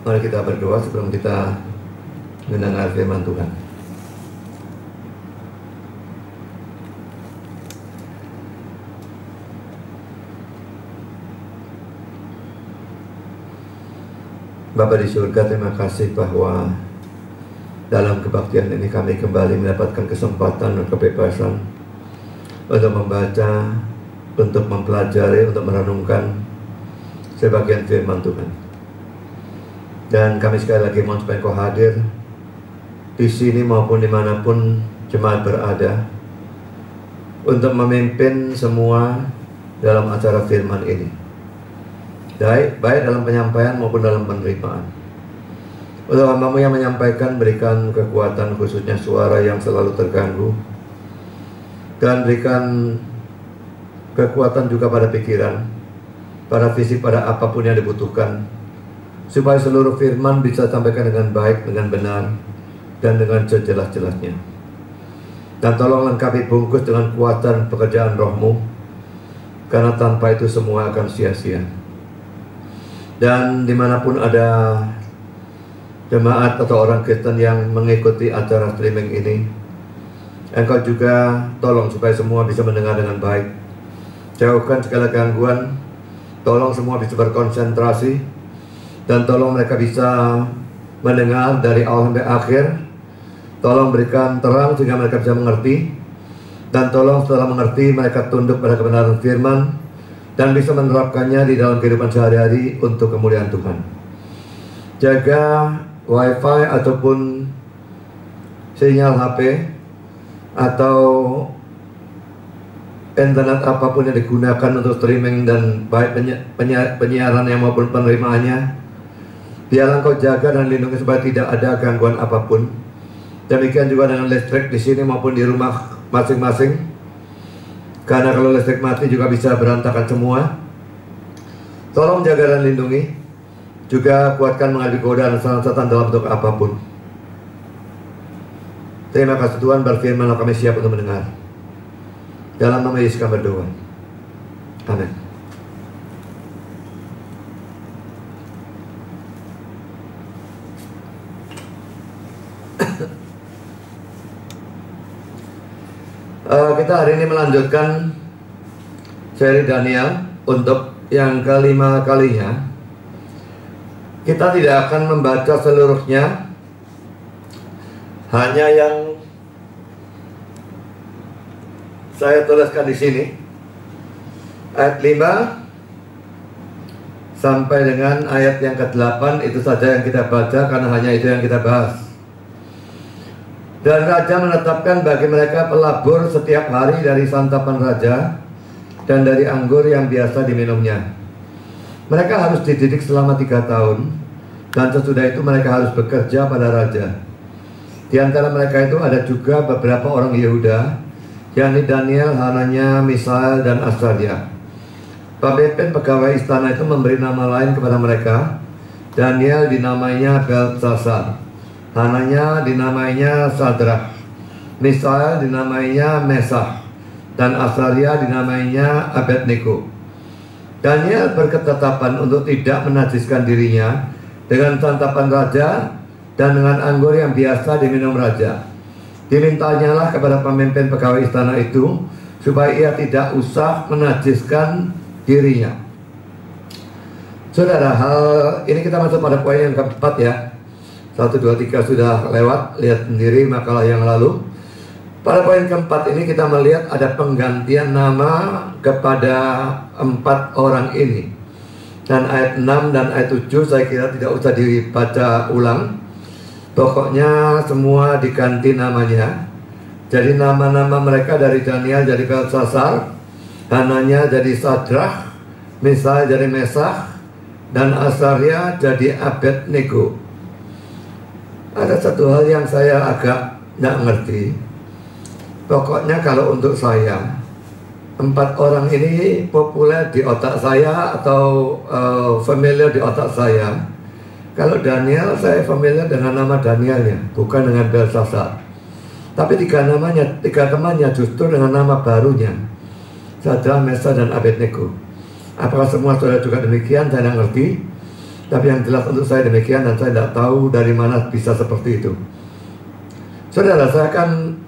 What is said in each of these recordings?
Mari kita berdoa sebelum kita mendengar firman Tuhan. Bapa di surga, terima kasih bahwa dalam kebaktian ini kami kembali mendapatkan kesempatan dan kebebasan untuk membaca, untuk mempelajari, untuk merenungkan sebagian firman Tuhan. Dan kami sekali lagi mohon supaya Engkau hadir di sini maupun dimanapun jemaat berada untuk memimpin semua dalam acara firman ini, baik dalam penyampaian maupun dalam penerimaan. Untuk hamba-Mu yang menyampaikan, berikan kekuatan khususnya suara yang selalu terganggu, dan berikan kekuatan juga pada pikiran, pada visi, pada apapun yang dibutuhkan, supaya seluruh firman bisa sampaikan dengan baik, dengan benar, dan dengan sejelas-jelasnya. Dan tolong lengkapi bungkus dengan kuatan pekerjaan Roh-Mu, karena tanpa itu semua akan sia-sia. Dan dimanapun ada jemaat atau orang Kristen yang mengikuti acara streaming ini, Engkau juga tolong supaya semua bisa mendengar dengan baik. Jauhkan segala gangguan, tolong semua bisa berkonsentrasi, dan tolong mereka bisa mendengar dari awal sampai akhir. Tolong berikan terang sehingga mereka bisa mengerti, dan tolong setelah mengerti mereka tunduk pada kebenaran firman dan bisa menerapkannya di dalam kehidupan sehari-hari untuk kemuliaan Tuhan. Jaga wifi ataupun sinyal HP atau internet apapun yang digunakan untuk streaming, dan baik penyiaran yang maupun penerimaannya, biarlah Engkau jaga dan lindungi supaya tidak ada gangguan apapun. Demikian juga dengan listrik di sini maupun di rumah masing-masing, karena kalau listrik mati juga bisa berantakan semua. Tolong jaga dan lindungi, juga kuatkan menghadapi godaan setan dalam bentuk apapun. Terima kasih Tuhan, berfirman kami siap untuk mendengar. Dalam nama Yesus kami berdoa. Amin. Kita hari ini melanjutkan seri Daniel untuk yang kelima kalinya. Kita tidak akan membaca seluruhnya, hanya yang saya tuliskan di sini, ayat 5 sampai dengan ayat yang ke-8, itu saja yang kita baca karena hanya itu yang kita bahas. Dan raja menetapkan bagi mereka pelabur setiap hari dari santapan raja dan dari anggur yang biasa diminumnya. Mereka harus dididik selama 3 tahun, dan sesudah itu mereka harus bekerja pada raja. Di antara mereka itu ada juga beberapa orang Yehuda, yakni Daniel, Hananya, Misael, dan Azaria. Pemimpin pegawai istana itu memberi nama lain kepada mereka. Daniel dinamainya Beltsasar, Hananya dinamainya Sadrach, Misael dinamainya Mesach, dan Azaria dinamainya Abednego. Daniel berketetapan untuk tidak menajiskan dirinya dengan santapan raja dan dengan anggur yang biasa diminum raja. Dimintanyalah kepada pemimpin pegawai istana itu supaya ia tidak usah menajiskan dirinya. Saudara, hal ini kita masuk pada poin yang keempat ya. 1, 2, 3 sudah lewat, lihat sendiri makalah yang lalu. Pada poin keempat ini kita melihat ada penggantian nama kepada 4 orang ini. Dan ayat 6 dan ayat 7 saya kira tidak usah dibaca ulang. Pokoknya semua diganti namanya. Jadi nama-nama mereka dari Daniel jadi Beltsasar, Hananya jadi Sadrach, Misael jadi Mesach, dan Azaria jadi Abednego. Ada satu hal yang saya agak tidak ngerti. Pokoknya kalau untuk saya, 4 orang ini populer di otak saya atau familiar di otak saya. Kalau Daniel, saya familiar dengan nama Danielnya, bukan dengan Beltsasar. Tapi 3 temannya justru dengan nama barunya, Sadrach, Mesach, dan Abednego. Apakah semua saudara juga demikian? Saya tidak ngerti. Tapi yang jelas untuk saya demikian, dan saya tidak tahu dari mana bisa seperti itu. Saudara, saya akan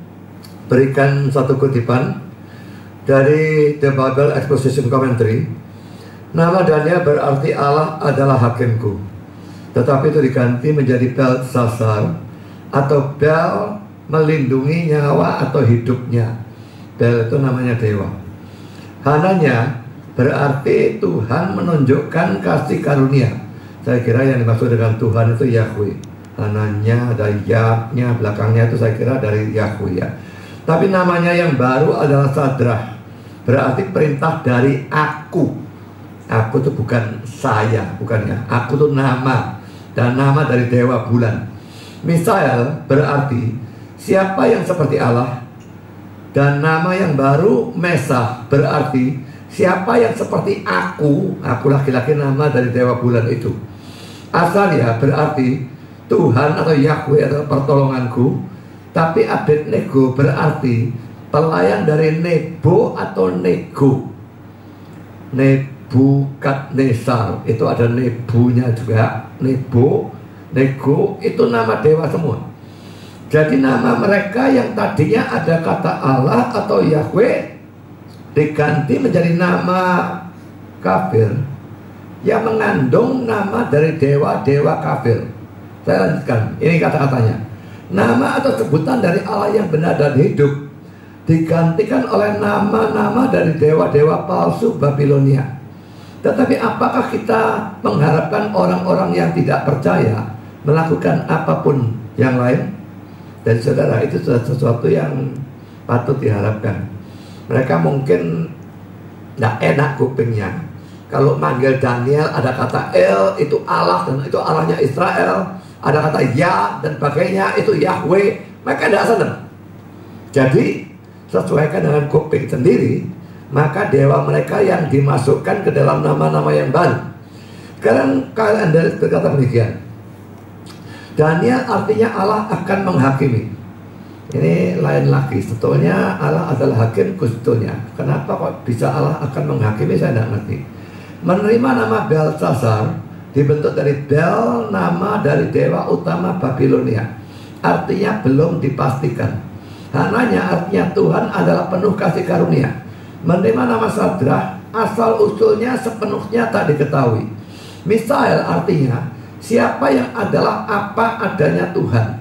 berikan satu kutipan dari The Bible Exposition Commentary. Nama Daniel berarti Allah adalah hakimku, tetapi itu diganti menjadi Belshazzar, atau Bel melindungi nyawa atau hidupnya. Bel itu namanya dewa. Hananya berarti Tuhan menunjukkan kasih karunia. Saya kira yang dimaksud dengan Tuhan itu Yahweh. Hananya ada Yahnya belakangnya, itu saya kira dari Yahweh ya. Tapi namanya yang baru adalah Sadrah, berarti perintah dari aku. Aku itu bukan saya, bukan ya. Aku itu nama, dan nama dari dewa bulan. Misael berarti siapa yang seperti Allah, dan nama yang baru Mesah berarti siapa yang seperti aku. Aku laki-laki, nama dari dewa bulan itu. Asalia berarti Tuhan atau Yahweh atau pertolonganku. Tapi Abednego berarti pelayan dari Nebo atau Nego. Nebukadnesar, itu ada Nebunya juga. Nebo, Nego, itu nama dewa semua. Jadi nama mereka yang tadinya ada kata Allah atau Yahweh diganti menjadi nama kafir yang mengandung nama dari dewa-dewa kafir. Saya lanjutkan, ini kata-katanya. Nama atau sebutan dari Allah yang benar dan hidup digantikan oleh nama-nama dari dewa-dewa palsu Babilonia. Tetapi apakah kita mengharapkan orang-orang yang tidak percaya melakukan apapun yang lain? Dan saudara, itu sesuatu yang patut diharapkan. Mereka mungkin tidak enak kupingnya kalau manggil Daniel ada kata El, itu Allah, dan itu Allahnya Israel. Ada kata Ya dan sebagainya, itu Yahweh. Mereka tidak senang. Jadi sesuaikan dengan kuping sendiri, maka dewa mereka yang dimasukkan ke dalam nama-nama yang baru. Sekarang kalian berkata demikian. Daniel artinya Allah akan menghakimi. Ini lain lagi. Sebetulnya Allah adalah hakim sebetulnya. Kenapa kok bisa Allah akan menghakimi, saya tidak ngerti. Menerima nama Belshazzar dibentuk dari Bel, nama dari dewa utama Babilonia. Artinya belum dipastikan. Hananya artinya Tuhan adalah penuh kasih karunia. Menerima nama Sadrah, asal usulnya sepenuhnya tak diketahui. Misael artinya siapa yang adalah apa adanya Tuhan.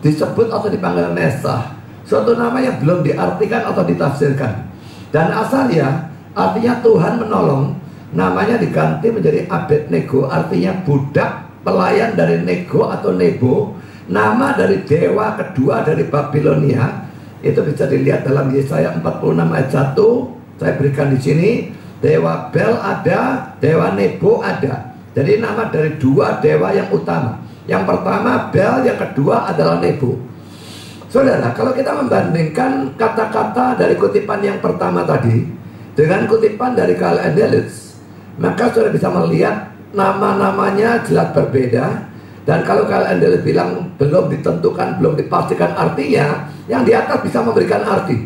Disebut atau dipanggil Mesah, suatu nama yang belum diartikan atau ditafsirkan. Dan Asalia artinya Tuhan menolong. Namanya diganti menjadi Abednego, artinya budak pelayan dari Nego atau Nebo, nama dari dewa kedua dari Babilonia. Itu bisa dilihat dalam Yesaya 46 ayat 1. Saya berikan di sini. Dewa Bel ada, dewa Nebo ada. Jadi nama dari dua dewa yang utama. Yang pertama Bel, yang kedua adalah Nebo. Saudara, kalau kita membandingkan kata-kata dari kutipan yang pertama tadi dengan kutipan dari Carl Delitzsch, maka saudara bisa melihat nama-namanya jelas berbeda. Dan kalau kalian bilang belum ditentukan, belum dipastikan artinya, yang di atas bisa memberikan arti.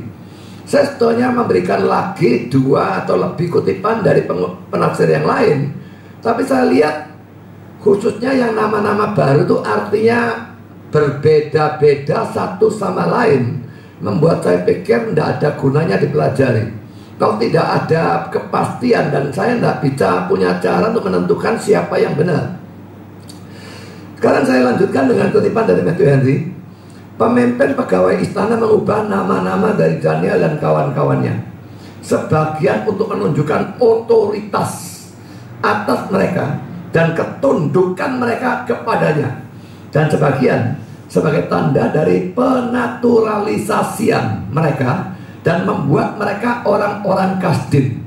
Saya sebetulnya memberikan lagi 2 atau lebih kutipan dari penafsir yang lain. Tapi saya lihat khususnya yang nama-nama baru itu artinya berbeda-beda satu sama lain. Membuat saya pikir tidak ada gunanya dipelajari. Kalau tidak ada kepastian, dan saya tidak bisa punya cara untuk menentukan siapa yang benar. Sekarang saya lanjutkan dengan kutipan dari Matthew Henry. Pemimpin pegawai istana mengubah nama-nama dari Daniel dan kawan-kawannya. Sebagian untuk menunjukkan otoritas atas mereka dan ketundukan mereka kepadanya. Dan sebagian sebagai tanda dari penaturalisasian mereka dan membuat mereka orang-orang Kasdim.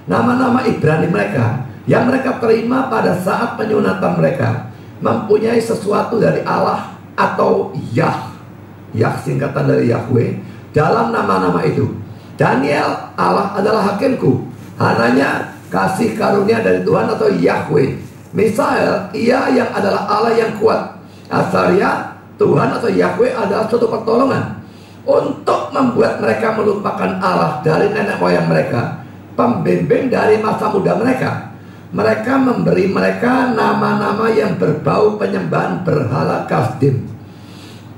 Nama-nama Ibrani mereka yang mereka terima pada saat penyunatan mereka mempunyai sesuatu dari Allah atau Yah. Yah singkatan dari Yahweh dalam nama-nama itu. Daniel, Allah adalah hakimku. Hananya kasih karunia dari Tuhan atau Yahweh. Misael, ia yang adalah Allah yang kuat. Asaria, Tuhan atau Yahweh adalah suatu pertolongan. Untuk membuat mereka melupakan Allah dari nenek moyang mereka, pembimbing dari masa muda mereka. mereka memberi mereka nama-nama yang berbau penyembahan berhala Kasdim.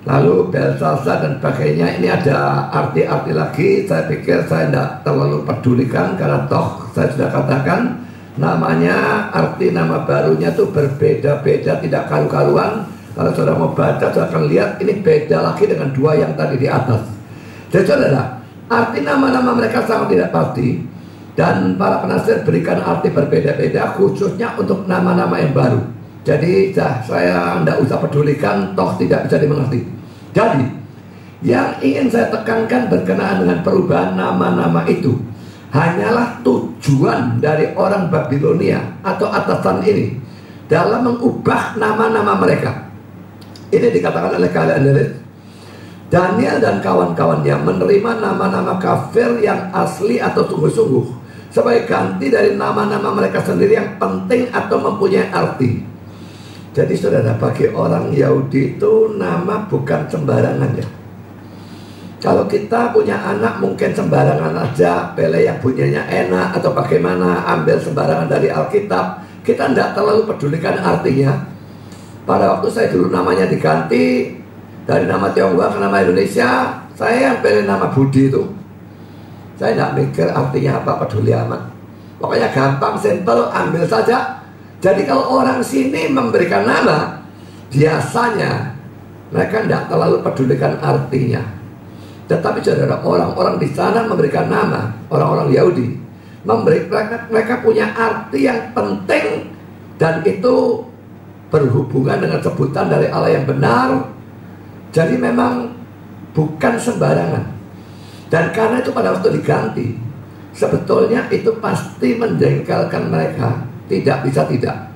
Lalu Belshazzar dan sebagainya. Ini ada arti-arti lagi. Saya pikir saya tidak terlalu pedulikan, karena toh saya sudah katakan namanya, arti nama barunya itu berbeda-beda, tidak karu-karuan. Kalau saudara mau baca, saudara akan lihat ini beda lagi dengan dua yang tadi di atas. Jadi saudara, arti nama-nama mereka sangat tidak pasti, dan para penafsir berikan arti berbeda-beda, khususnya untuk nama-nama yang baru. Jadi saya tidak usah pedulikan, toh tidak bisa dimengerti. Jadi yang ingin saya tekankan berkenaan dengan perubahan nama-nama itu hanyalah tujuan dari orang Babilonia atau atasan ini dalam mengubah nama-nama mereka. Ini dikatakan oleh kalian, Daniel dan kawan-kawannya menerima nama-nama kafir yang asli atau sungguh-sungguh sebagai ganti dari nama-nama mereka sendiri yang penting atau mempunyai arti. Jadi saudara, bagi orang Yahudi itu nama bukan sembarangan ya. Kalau kita punya anak mungkin sembarangan aja, pilih yang bunyinya enak atau bagaimana, ambil sembarangan dari Alkitab, kita tidak terlalu pedulikan artinya. Pada waktu saya dulu namanya diganti dari nama Tionghoa ke nama Indonesia, saya yang pilih nama Budi itu. Saya tidak mikir artinya apa, peduli amat. Pokoknya gampang, simple, ambil saja. Jadi kalau orang sini memberikan nama, biasanya mereka tidak terlalu pedulikan artinya. Tetapi saudara, orang-orang di sana memberikan nama, orang-orang Yahudi, mereka punya arti yang penting, dan itu berhubungan dengan sebutan dari Allah yang benar. Jadi memang bukan sembarangan. Dan karena itu pada waktu diganti, sebetulnya itu pasti menjengkelkan mereka. Tidak bisa tidak.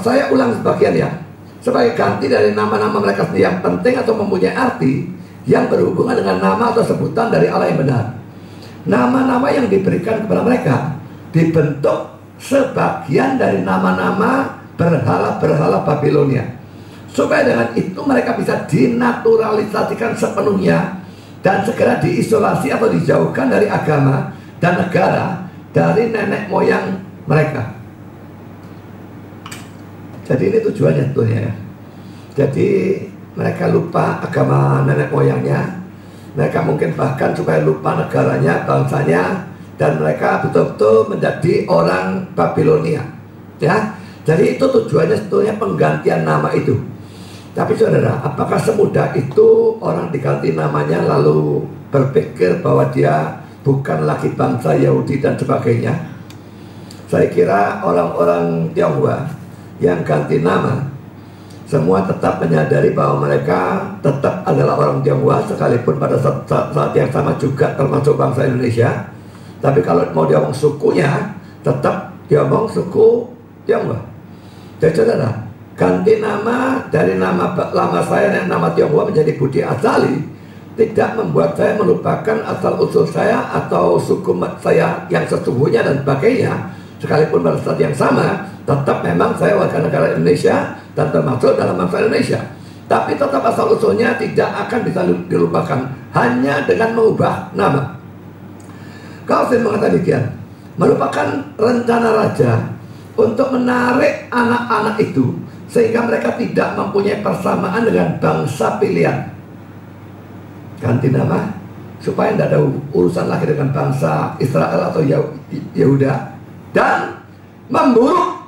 Saya ulang sebagian ya. Sebagai ganti dari nama-nama mereka sendiri yang penting atau mempunyai arti yang berhubungan dengan nama atau sebutan dari Allah yang benar. Nama-nama yang diberikan kepada mereka dibentuk sebagian dari nama-nama berhala-berhala Babilonia, supaya dengan itu mereka bisa dinaturalisasikan sepenuhnya dan segera diisolasi atau dijauhkan dari agama dan negara, dari nenek moyang mereka. Jadi ini tujuannya tentunya ya. Jadi mereka lupa agama nenek moyangnya, mereka mungkin bahkan supaya lupa negaranya, bangsanya, dan mereka betul-betul menjadi orang Babilonia ya. Jadi itu tujuannya sebetulnya penggantian nama itu. Tapi saudara, apakah semudah itu orang diganti namanya lalu berpikir bahwa dia bukan lagi bangsa Yahudi dan sebagainya? Saya kira orang-orang Tionghoa yang ganti nama semua tetap menyadari bahwa mereka tetap adalah orang Tionghoa, sekalipun pada saat yang sama juga termasuk bangsa Indonesia. Tapi kalau mau diomong sukunya, tetap diomong suku Tionghoa. Jadi saudara, ganti nama dari nama lama saya dan nama Tionghoa menjadi Budi Azali tidak membuat saya melupakan asal usul saya atau suku saya yang sesungguhnya dan sebagainya. Sekalipun pada saat yang sama, tetap memang saya warga negara Indonesia dan termasuk dalam bangsa Indonesia. Tapi tetap asal usulnya tidak akan bisa dilupakan hanya dengan mengubah nama. Calvin mengatakan demikian, merupakan rencana raja untuk menarik anak-anak itu sehingga mereka tidak mempunyai persamaan dengan bangsa pilihan. Ganti nama supaya tidak ada urusan lagi dengan bangsa Israel atau Yehuda, dan memburuk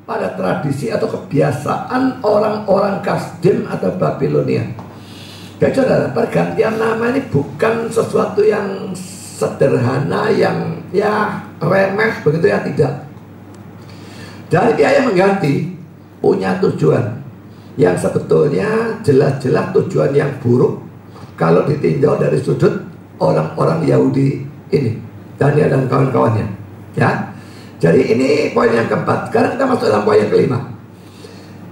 pada tradisi atau kebiasaan orang-orang Kasdim atau Babilonia. Jadi saudara, pergantian nama ini bukan sesuatu yang sederhana, yang ya remeh begitu ya, tidak. Dari dia yang mengganti punya tujuan yang sebetulnya jelas-jelas tujuan yang buruk kalau ditinjau dari sudut orang-orang Yahudi ini, Daniel dan kawan-kawannya ya. Jadi ini poin yang keempat. Sekarang kita masuk dalam poin yang kelima,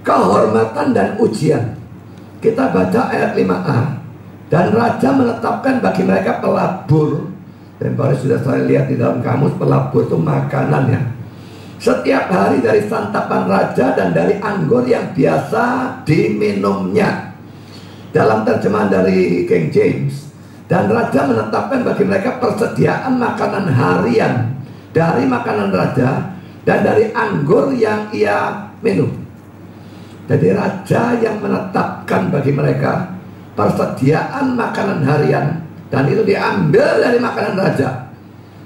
kehormatan dan ujian. Kita baca ayat 5a. Dan raja menetapkan bagi mereka pelabur. Dan baru sudah saya lihat di dalam kamus, pelabur itu makanannya. Setiap hari dari santapan raja dan dari anggur yang biasa diminumnya. Dalam terjemahan dari King James, dan raja menetapkan bagi mereka persediaan makanan harian dari makanan raja dan dari anggur yang ia minum. Jadi raja yang menetapkan bagi mereka persediaan makanan harian, dan itu diambil dari makanan raja.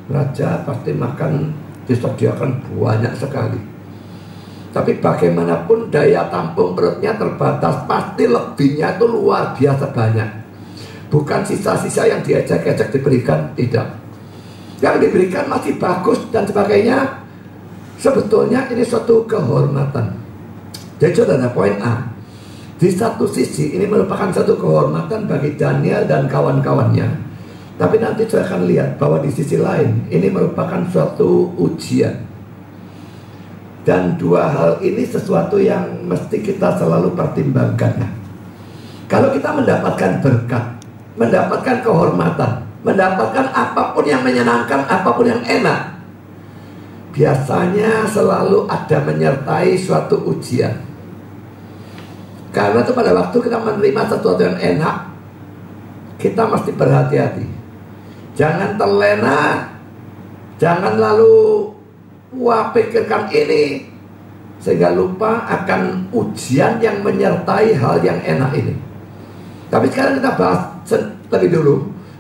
Raja pasti makan disediakan banyak sekali, tapi bagaimanapun daya tampung perutnya terbatas, pasti lebihnya itu luar biasa banyak. Bukan sisa-sisa yang diajak-ajak diberikan, tidak. Yang diberikan masih bagus dan sebagainya. Sebetulnya ini suatu kehormatan. Jadi saudara, poin A, di satu sisi ini merupakan satu kehormatan bagi Daniel dan kawan-kawannya. Tapi nanti saya akan lihat bahwa di sisi lain ini merupakan suatu ujian. Dan dua hal ini sesuatu yang mesti kita selalu pertimbangkan. Kalau kita mendapatkan berkat, mendapatkan kehormatan, mendapatkan apapun yang menyenangkan, apapun yang enak, biasanya selalu ada menyertai suatu ujian. Karena itu pada waktu kita menerima sesuatu yang enak, kita mesti berhati-hati. Jangan terlena, jangan lalu pikirkan ini, sehingga lupa akan ujian yang menyertai hal yang enak ini. Tapi sekarang kita bahas lebih dulu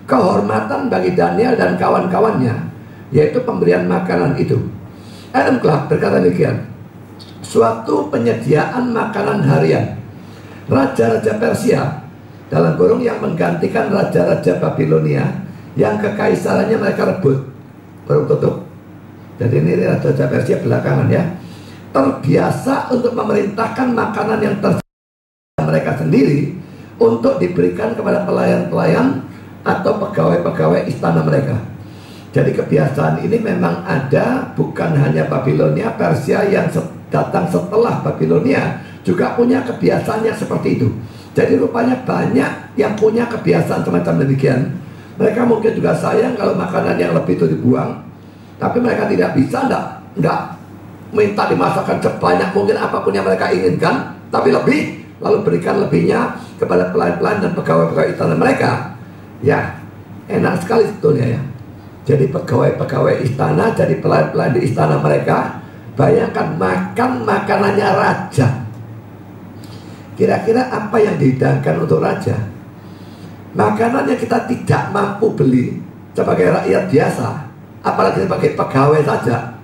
kehormatan bagi Daniel dan kawan-kawannya, yaitu pemberian makanan itu. Adam Clarke berkata demikian, suatu penyediaan makanan harian. Raja-raja Persia, dalam kurung, yang menggantikan raja-raja Babilonia yang kekaisarannya mereka rebut, kurung tutup. Jadi ini raja-raja Persia belakangan ya, terbiasa untuk memerintahkan makanan yang tersisa mereka sendiri untuk diberikan kepada pelayan-pelayan atau pegawai-pegawai istana mereka. Jadi kebiasaan ini memang ada, bukan hanya Babilonia. Persia yang datang setelah Babilonia juga punya kebiasaan yang seperti itu. Jadi rupanya banyak yang punya kebiasaan semacam demikian. Mereka mungkin juga sayang kalau makanan yang lebih itu dibuang, tapi mereka tidak bisa, enggak minta dimasakkan sebanyak mungkin apapun yang mereka inginkan, tapi lebih, lalu berikan lebihnya kepada pelayan-pelayan dan pegawai-pegawai istana mereka. Ya, enak sekali sebetulnya ya. Jadi pegawai-pegawai istana, jadi pelayan-pelayan di istana mereka, bayangkan makan makanannya raja. Kira-kira apa yang dihidangkan untuk raja? Makanan yang kita tidak mampu beli sebagai rakyat biasa, apalagi sebagai pegawai saja,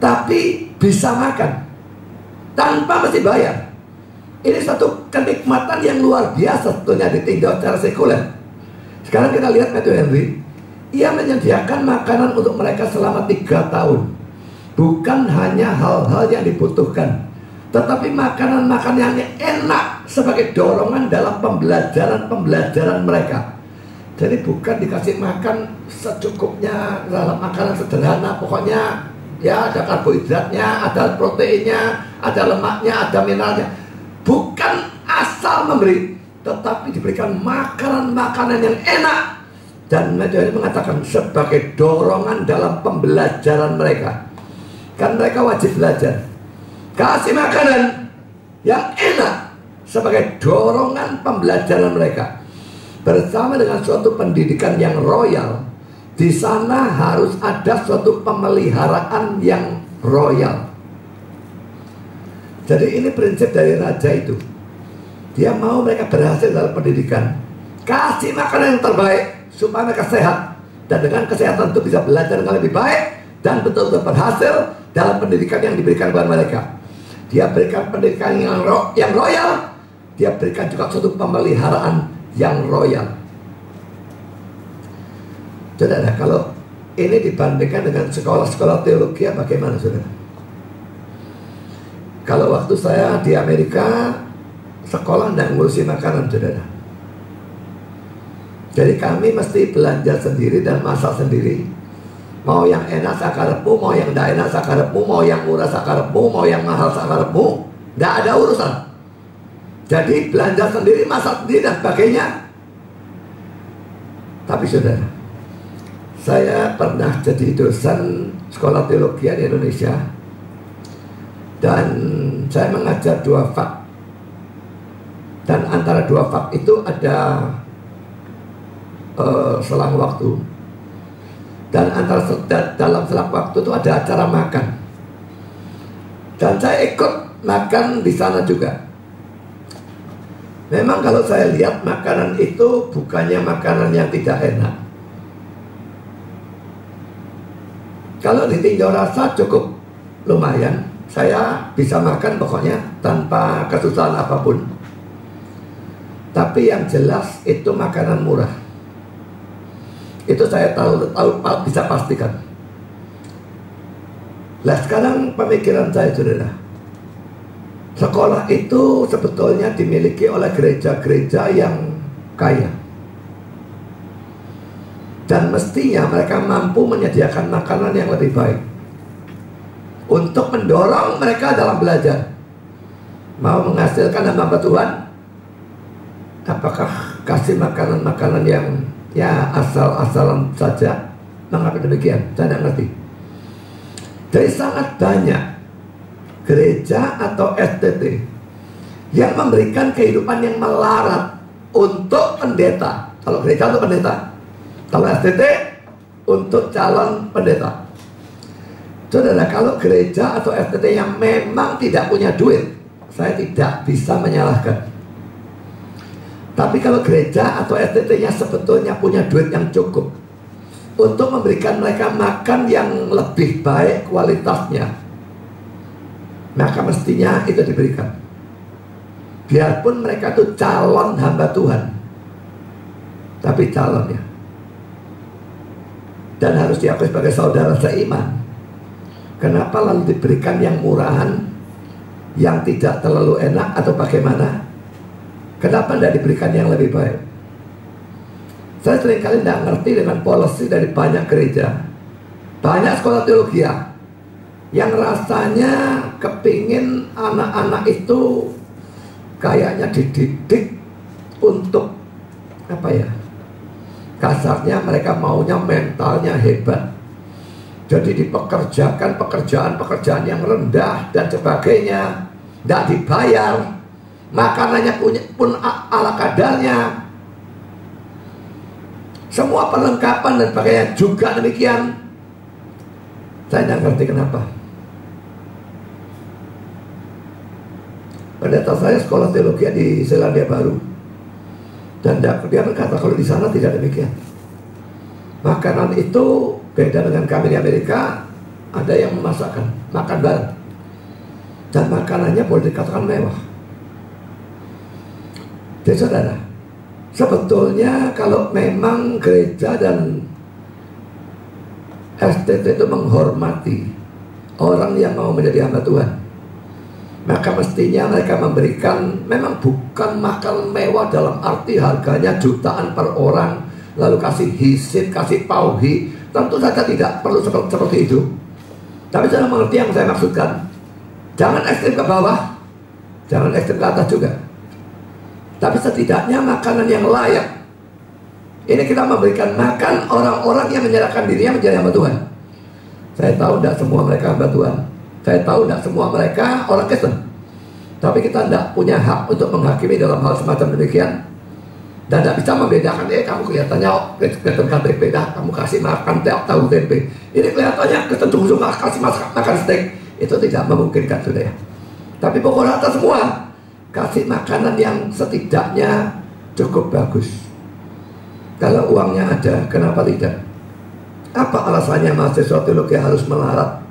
tapi bisa makan tanpa mesti bayar. Ini satu kenikmatan yang luar biasa sebetulnya ditinjau secara sekuler. Sekarang kita lihat Matthew Henry, ia menyediakan makanan untuk mereka selama 3 tahun. Bukan hanya hal-hal yang dibutuhkan, tetapi makanan-makanan yang enak sebagai dorongan dalam pembelajaran mereka. Jadi bukan dikasih makan secukupnya dalam makanan sederhana, pokoknya ya ada karbohidratnya, ada proteinnya, ada lemaknya, ada mineralnya. Bukan asal memberi, tetapi diberikan makanan-makanan yang enak. Dan Matthew mengatakan sebagai dorongan dalam pembelajaran mereka. Kan mereka wajib belajar. Kasih makanan yang enak sebagai dorongan pembelajaran mereka. Bersama dengan suatu pendidikan yang royal, di sana harus ada suatu pemeliharaan yang royal. Jadi ini prinsip dari raja itu. Dia mau mereka berhasil dalam pendidikan. Kasih makanan yang terbaik supaya mereka sehat, dan dengan kesehatan itu bisa belajar dengan lebih baik dan betul-betul berhasil dalam pendidikan yang diberikan kepada mereka. Dia berikan pendidikan yang royal, dia berikan juga suatu pemeliharaan yang royal. Saudara, kalau ini dibandingkan dengan sekolah-sekolah teologi, bagaimana saudara? Kalau waktu saya di Amerika, sekolah tidak ngurusi makanan saudara. Jadi kami mesti belanja sendiri dan masak sendiri. Mau yang enak sakarepmu, mau yang tidak enak sakarepmu, mau yang murah sakarepmu, mau yang mahal sakarepmu, tidak ada urusan. Jadi belanja sendiri, masak sendiri dan sebagainya. Tapi saudara, saya pernah jadi dosen sekolah teologi di Indonesia, dan saya mengajar 2 fak. Dan antara 2 fak itu ada selang waktu. Dan dalam selak waktu itu ada acara makan. Dan saya ikut makan di sana juga. Memang kalau saya lihat makanan itu bukannya makanan yang tidak enak. Kalau ditinjau rasa cukup lumayan. Saya bisa makan pokoknya tanpa kesusahan apapun. Tapi yang jelas itu makanan murah. Itu saya tahu bisa pastikan. Nah sekarang pemikiran saya, saudara, sekolah itu sebetulnya dimiliki oleh gereja-gereja yang kaya. Dan mestinya mereka mampu menyediakan makanan yang lebih baik untuk mendorong mereka dalam belajar. Mau menghasilkan hamba Tuhan, apakah kasih makanan-makanan yang ya asal-asalan saja? Mengapa demikian? Saya tidak ngerti. Jadi sangat banyak gereja atau STT yang memberikan kehidupan yang melarat untuk pendeta. Kalau gereja untuk pendeta, kalau STT untuk calon pendeta. Saudara, kalau gereja atau STT yang memang tidak punya duit, saya tidak bisa menyalahkan. Tapi kalau gereja atau STT-nya sebetulnya punya duit yang cukup untuk memberikan mereka makan yang lebih baik kualitasnya, maka mestinya itu diberikan. Biarpun mereka itu calon hamba Tuhan, tapi calon ya. Dan harus diakui sebagai saudara seiman. Kenapa lalu diberikan yang murahan, yang tidak terlalu enak atau bagaimana? Kenapa tidak diberikan yang lebih baik? Saya seringkali tidak ngerti dengan polisi dari banyak gereja, banyak sekolah teologi yang rasanya kepingin anak-anak itu kayaknya dididik untuk apa ya? Kasarnya mereka maunya mentalnya hebat. Jadi dipekerjakan pekerjaan yang rendah dan sebagainya, tidak dibayar, makanannya pun ala kadarnya. Semua perlengkapan dan pakaian juga demikian. Saya tidak ngerti kenapa. Pendeta saya sekolah teologi di Selandia Baru, dan dia berkata kalau di sana tidak demikian. Makanan itu beda dengan kami di Amerika. Ada yang memasakkan, makan bareng, dan makanannya boleh dikatakan mewah. Jadi saudara, sebetulnya kalau memang gereja dan STT itu menghormati orang yang mau menjadi hamba Tuhan, maka mestinya mereka memberikan, memang bukan makan mewah dalam arti harganya jutaan per orang, lalu kasih hisip, kasih pauhi. Tentu saja tidak perlu seperti itu. Tapi saya mengerti yang saya maksudkan. Jangan ekstrim ke bawah, jangan ekstrim ke atas juga. Tapi setidaknya makanan yang layak. Ini kita memberikan makan orang-orang yang menyerahkan dirinya menjadi hamba Tuhan. Saya tahu tidak semua mereka hamba Tuhan. Saya tahu tidak semua mereka orang Kristen. Tapi kita tidak punya hak untuk menghakimi dalam hal semacam demikian. Dan tidak bisa membedakan, kamu kelihatannya Kristen KTP, kamu kasih makan tahu tempe. Ini kelihatannya Kristen sungguh kasih makan steak. Itu tidak memungkinkan, sudah ya. Tapi pokok rata semua kasih makanan yang setidaknya cukup bagus. Kalau uangnya ada, kenapa tidak? Apa alasannya mahasiswa teologi harus melarat?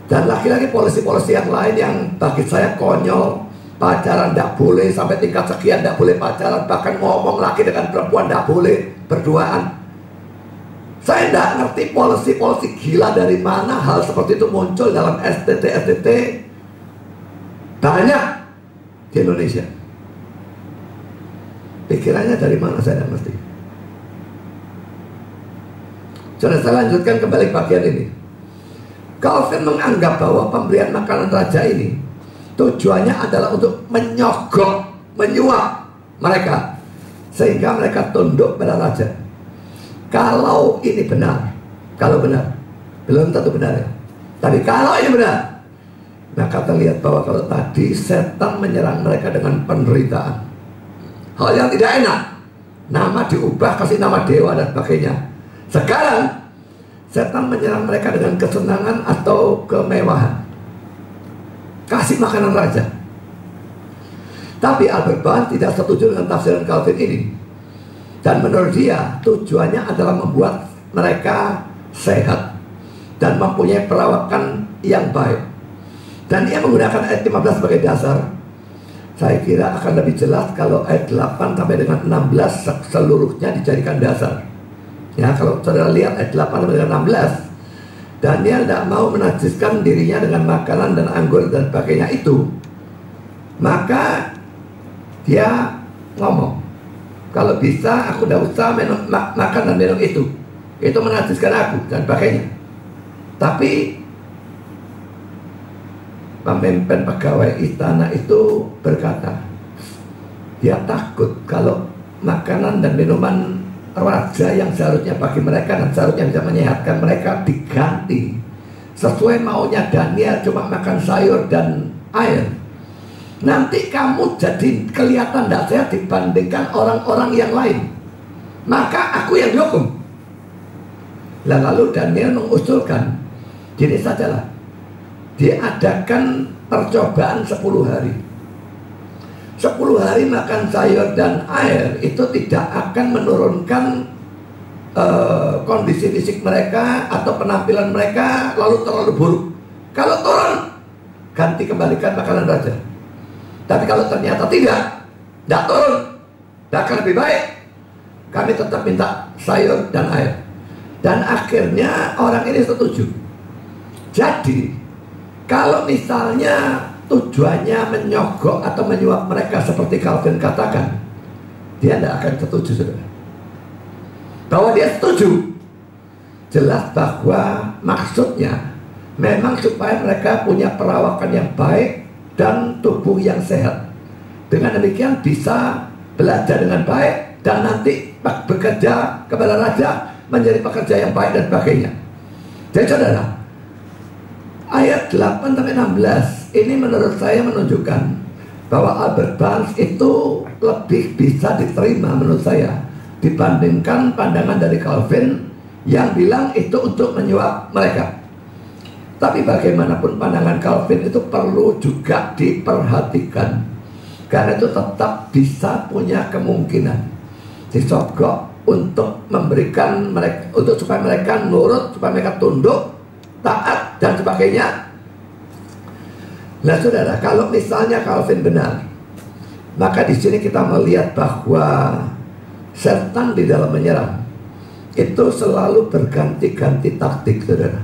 Dan lagi-lagi polisi-polisi yang lain yang bagi saya konyol. Pacaran tidak boleh, sampai tingkat sekian tidak boleh pacaran. Bahkan ngomong lagi dengan perempuan tidak boleh berduaan. Saya tidak ngerti polisi-polisi gila dari mana hal seperti itu muncul dalam STT banyak di Indonesia. Pikirannya dari mana saya tidak ngerti. Sudah saya lanjutkan kembali bagian ini. Calvin menganggap bahwa pemberian makanan raja ini tujuannya adalah untuk menyogok, menyuap mereka sehingga mereka tunduk pada raja. Kalau ini benar, kalau benar, belum tentu benar ya. Tapi kalau ini benar, maka terlihat bahwa kalau tadi setan menyerang mereka dengan penderitaan, hal yang tidak enak, nama diubah kasih nama dewa dan sebagainya. Sekarang setan menyerang mereka dengan kesenangan atau kemewahan, kasih makanan raja. Tapi Albert Barnes tidak setuju dengan tafsiran Calvin ini. Dan menurut dia, tujuannya adalah membuat mereka sehat dan mempunyai perawakan yang baik. Dan dia menggunakan ayat 15 sebagai dasar. Saya kira akan lebih jelas kalau ayat 8 sampai dengan 16 seluruhnya dijadikan dasar. Ya, kalau saudara lihat ayat 8 sampai dengan 16, Daniel tidak mau menajiskan dirinya dengan makanan dan anggur dan sebagainya itu. Maka dia ngomong, kalau bisa aku tidak usah makan dan minum itu menajiskan aku dan sebagainya. Tapi pemimpin pegawai istana itu berkata, dia takut kalau makanan dan minuman raja yang seharusnya bagi mereka dan seharusnya bisa menyehatkan mereka diganti sesuai maunya Daniel, cuma makan sayur dan air. Nanti kamu jadi kelihatan tidak sehat dibandingkan orang-orang yang lain, maka aku yang dihukum. Lalu Daniel mengusulkan, gini sajalah, diadakan percobaan 10 hari. 10 hari makan sayur dan air itu tidak akan menurunkan kondisi fisik mereka atau penampilan mereka lalu terlalu buruk. Kalau turun, ganti kembalikan makanan raja. Tapi kalau ternyata tidak turun, tidak akan lebih baik, kami tetap minta sayur dan air. Dan akhirnya orang ini setuju. Jadi kalau misalnya tujuannya menyogok atau menyuap mereka seperti Calvin katakan, dia tidak akan setuju, saudara. Bahwa dia setuju, jelas bahwa maksudnya memang supaya mereka punya perawakan yang baik dan tubuh yang sehat. Dengan demikian bisa belajar dengan baik dan nanti bekerja kepada raja menjadi pekerja yang baik dan sebagainya. Jadi saudara, ayat 8 sampai 16 ini menurut saya menunjukkan bahwa Albert Barnes itu lebih bisa diterima menurut saya dibandingkan pandangan dari Calvin yang bilang itu untuk menyuap mereka. Tapi bagaimanapun pandangan Calvin itu perlu juga diperhatikan, karena itu tetap bisa punya kemungkinan disogok untuk memberikan mereka, untuk supaya mereka nurut, supaya mereka tunduk, taat dan sebagainya. Nah saudara, kalau misalnya Calvin benar, maka di sini kita melihat bahwa setan di dalam menyerang itu selalu berganti-ganti taktik, saudara.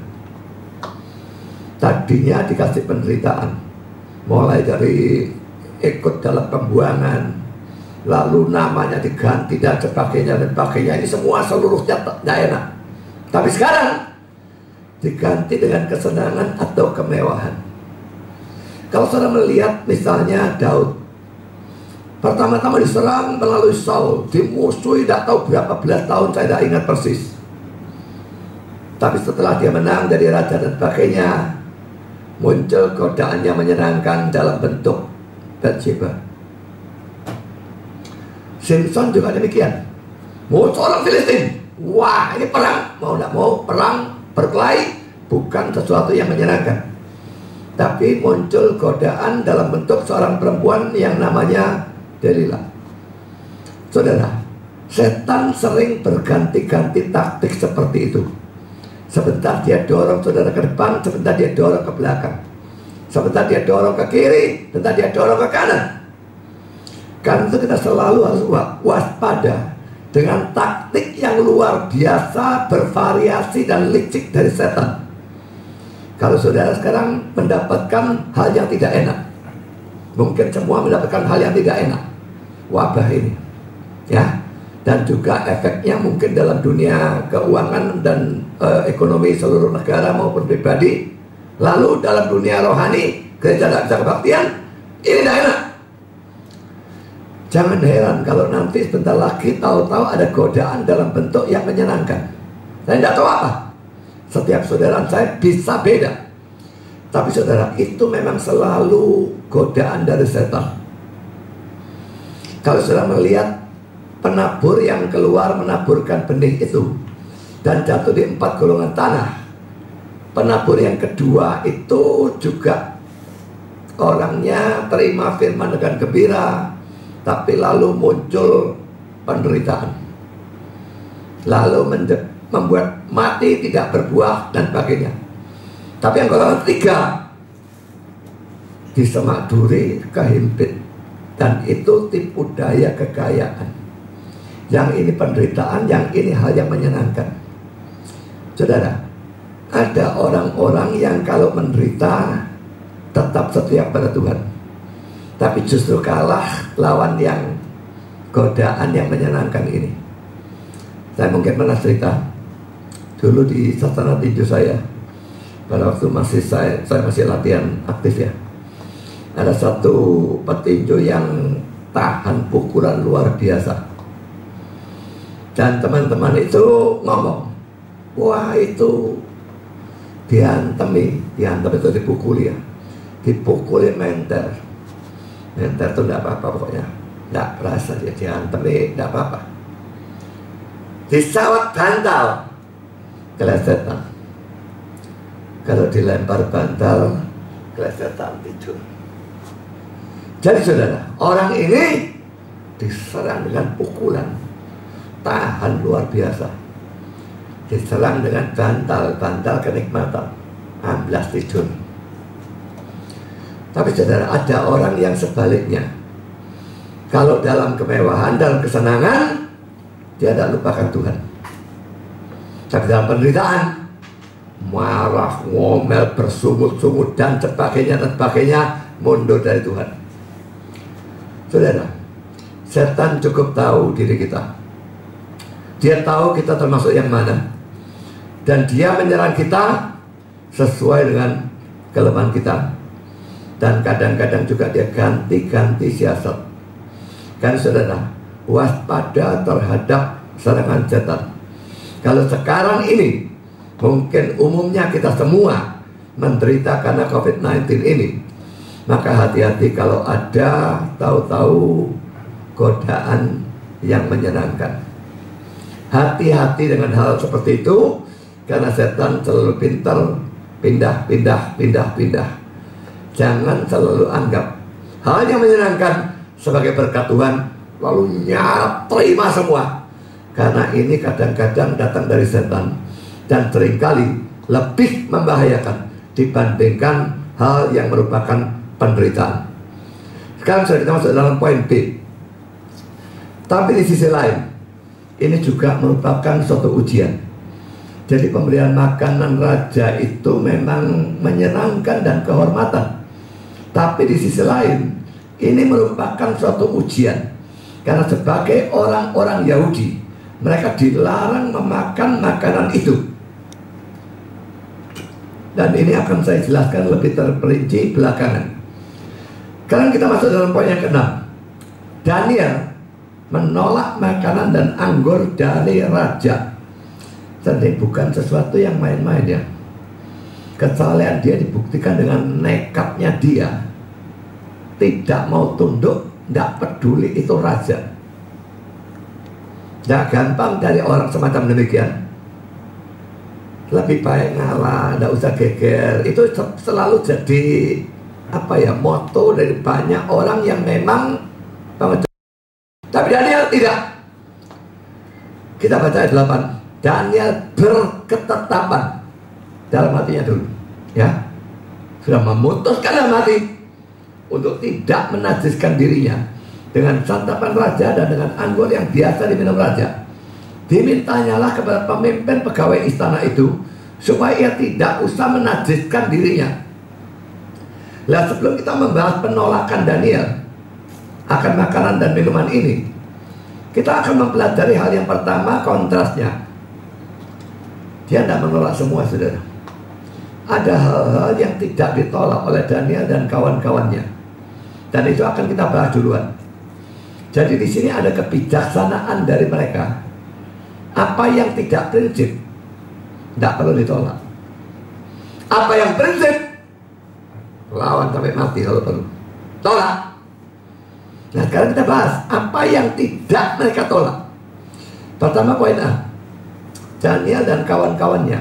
Tadinya dikasih penderitaan, mulai dari ikut dalam pembuangan, lalu namanya diganti dan sebagainya dan sebagainya. Ini semua seluruhnya tidak enak. Tapi sekarang diganti dengan kesenangan atau kemewahan. Kalau saudara melihat misalnya Daud, pertama-tama diserang melalui Saul, dimusuhi tidak tahu berapa belas tahun, saya tidak ingat persis. Tapi setelah dia menang dari raja dan sebagainya, muncul godaan yang menyenangkan dalam bentuk Bathsheba. Simpson juga demikian. Musuh orang Filistin, wah ini perang, mau tidak mau perang berkelahi, bukan sesuatu yang menyenangkan. Tapi muncul godaan dalam bentuk seorang perempuan yang namanya Delilah. Saudara, setan sering berganti-ganti taktik seperti itu. Sebentar dia dorong saudara ke depan, sebentar dia dorong ke belakang, sebentar dia dorong ke kiri, sebentar dia dorong ke kanan. Karena itu kita selalu harus waspada dengan taktik yang luar biasa, bervariasi dan licik dari setan. Kalau saudara sekarang mendapatkan hal yang tidak enak, mungkin semua mendapatkan hal yang tidak enak, wabah ini, ya, dan juga efeknya mungkin dalam dunia keuangan dan ekonomi seluruh negara maupun pribadi. Lalu dalam dunia rohani, gereja tidak bisa kebaktian, ini tidak enak. Jangan heran kalau nanti sebentar lagi tahu-tahu ada godaan dalam bentuk yang menyenangkan. Saya tidak tahu apa. Setiap saudara saya bisa beda. Tapi saudara, itu memang selalu godaan dari setan. Kalau saudara melihat penabur yang keluar menaburkan benih itu, dan jatuh di 4 golongan tanah. Penabur yang kedua itu juga orangnya terima firman dengan gembira, tapi lalu muncul penderitaan, lalu membuat mati, tidak berbuah dan sebagainya. Tapi yang golongan ketiga disemak duri, kehimpit, dan itu tipu daya kekayaan. Yang ini penderitaan, yang ini hal yang menyenangkan. Saudara, ada orang-orang yang kalau menderita tetap setia pada Tuhan, tapi justru kalah lawan yang godaan yang menyenangkan ini. Saya mungkin pernah cerita dulu di sasana tinju saya, pada waktu saya masih latihan aktif ya. Ada satu petinju yang tahan pukulan luar biasa, dan teman-teman itu ngomong, wah itu diantem itu dipukuli ya, dipukuli menter itu enggak apa-apa, pokoknya enggak berasa dia diantem, enggak apa-apa. Disawat bantal, kelesetan. Kalau dilempar bantal, kelesetan tidur. Jadi saudara, orang ini diserang dengan pukulan, tahan luar biasa, diserang dengan bantal kenikmatan, amblas tidur. Tapi saudara, ada orang yang sebaliknya. Kalau dalam kemewahan, dalam kesenangan, dia tidak lupakan Tuhan. Tapi dalam penderitaan, marah, ngomel, bersungut-sungut dan sebagainya, mundur dari Tuhan. Saudara, setan cukup tahu diri kita. Dia tahu kita termasuk yang mana, dan dia menyerang kita sesuai dengan kelemahan kita. Dan kadang-kadang juga dia ganti-ganti siasat. Kan saudara, waspada terhadap serangan setan. Kalau sekarang ini, mungkin umumnya kita semua menderita karena COVID-19 ini, maka hati-hati kalau ada tahu-tahu godaan yang menyenangkan. Hati-hati dengan hal seperti itu, karena setan selalu pintar pindah. Jangan selalu anggap hal yang menyenangkan sebagai berkat Tuhan, lalu terima semua. Karena ini kadang-kadang datang dari setan, dan seringkali lebih membahayakan dibandingkan hal yang merupakan penderitaan. Sekarang sudah kita masuk dalam poin B. Tapi di sisi lain, ini juga merupakan suatu ujian. Jadi pemberian makanan raja itu memang menyenangkan dan kehormatan. Tapi di sisi lain, ini merupakan suatu ujian. Karena sebagai orang-orang Yahudi, mereka dilarang memakan makanan itu. Dan ini akan saya jelaskan lebih terperinci belakangan. Sekarang kita masuk dalam poin yang ke-6. Daniel menolak makanan dan anggur dari raja. Jadi bukan sesuatu yang main-main ya. Kesalehan dia dibuktikan dengan nekatnya dia. Tidak mau tunduk, tidak peduli itu raja. Tidak gampang dari orang semacam demikian. Lebih baik ngalah, tidak usah geger. Itu selalu jadi moto dari banyak orang yang memang. Tapi Daniel tidak. Kita baca ayat 8. Daniel berketetapan dalam hatinya dulu, ya, sudah memutuskan dalam hati untuk tidak menajiskan dirinya dengan santapan raja dan dengan anggur yang biasa diminum raja. Dimintanyalah kepada pemimpin pegawai istana itu supaya ia tidak usah menajiskan dirinya. Nah, sebelum kita membahas penolakan Daniel akan makanan dan minuman ini, kita akan mempelajari hal yang pertama, kontrasnya. Dia tidak menolak semua, saudara. Ada hal-hal yang tidak ditolak oleh Daniel dan kawan-kawannya, dan itu akan kita bahas duluan. Jadi di sini ada kebijaksanaan dari mereka. Apa yang tidak prinsip tidak perlu ditolak. Apa yang prinsip, lawan sampai mati kalau perlu. Tolak. Nah, sekarang kita bahas apa yang tidak mereka tolak. Pertama, poin A. Daniel dan kawan-kawannya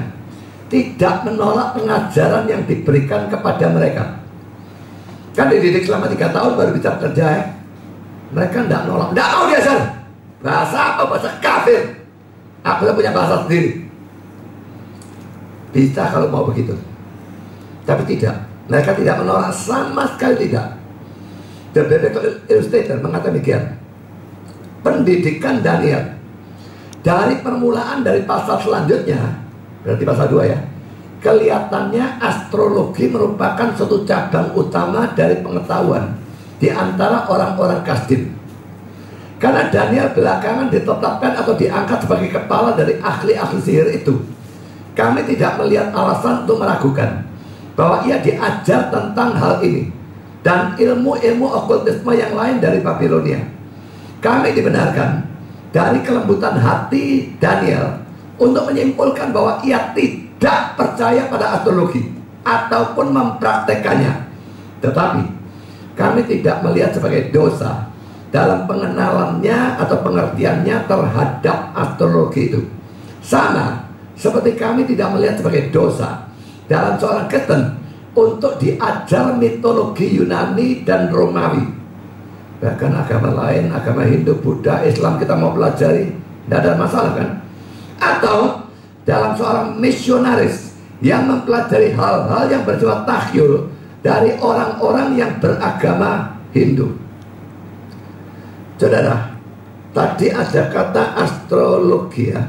tidak menolak pengajaran yang diberikan kepada mereka. Kan dididik selama 3 tahun baru bisa kerja ya. Mereka tidak menolak, tidak mau diajar. Bahasa apa? Bahasa kafir. Aku punya bahasa sendiri. Bisa kalau mau begitu. Tapi tidak. Mereka tidak menolak, sama sekali tidak. The Biblical Illustrator mengatakan demikian. Pendidikan Daniel dari permulaan dari pasal selanjutnya, berarti pasal 2 ya, kelihatannya astrologi merupakan suatu cabang utama dari pengetahuan di antara orang-orang Kasdim. Karena Daniel belakangan ditetapkan atau diangkat sebagai kepala dari ahli-ahli sihir itu, kami tidak melihat alasan untuk meragukan bahwa ia diajar tentang hal ini dan ilmu-ilmu okultisme yang lain dari Babilonia. Kami dibenarkan dari kelembutan hati Daniel untuk menyimpulkan bahwa ia tidak percaya pada astrologi ataupun mempraktekannya. Tetapi kami tidak melihat sebagai dosa dalam pengenalannya atau pengertiannya terhadap astrologi itu. Sama seperti kami tidak melihat sebagai dosa dalam seorang Kristen untuk diajar mitologi Yunani dan Romawi. Bahkan agama lain, agama Hindu, Buddha, Islam kita mau pelajari, tidak ada masalah kan? Atau dalam seorang misionaris yang mempelajari hal-hal yang bersifat takhyul dari orang-orang yang beragama Hindu. Saudara, tadi ada kata astrologi ya.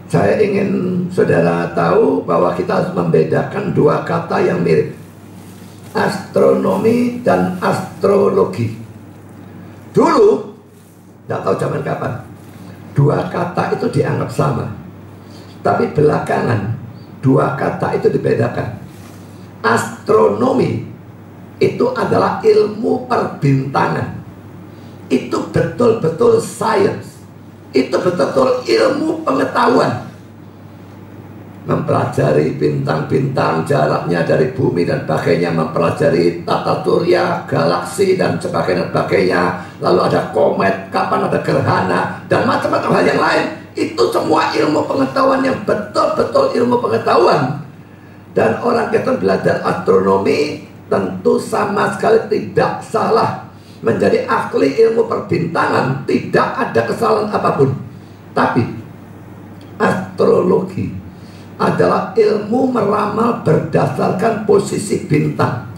Saya ingin saudara tahu bahwa kita harus membedakan 2 kata yang mirip, astronomi dan astrologi. Dulu, tidak tahu zaman kapan, 2 kata itu dianggap sama. Tapi belakangan 2 kata itu dibedakan. Astronomi itu adalah ilmu perbintangan. Itu betul-betul sains. Itu betul-betul ilmu pengetahuan. Mempelajari bintang-bintang, jaraknya dari bumi dan sebagainya, mempelajari tata surya, galaksi dan sebagainya. Lalu ada komet, kapan ada gerhana, dan macam-macam hal yang lain. Itu semua ilmu pengetahuan yang betul-betul ilmu pengetahuan. Dan orang Kristen belajar astronomi tentu sama sekali tidak salah. Menjadi ahli ilmu perbintangan tidak ada kesalahan apapun. Tapi astrologi adalah ilmu meramal berdasarkan posisi bintang,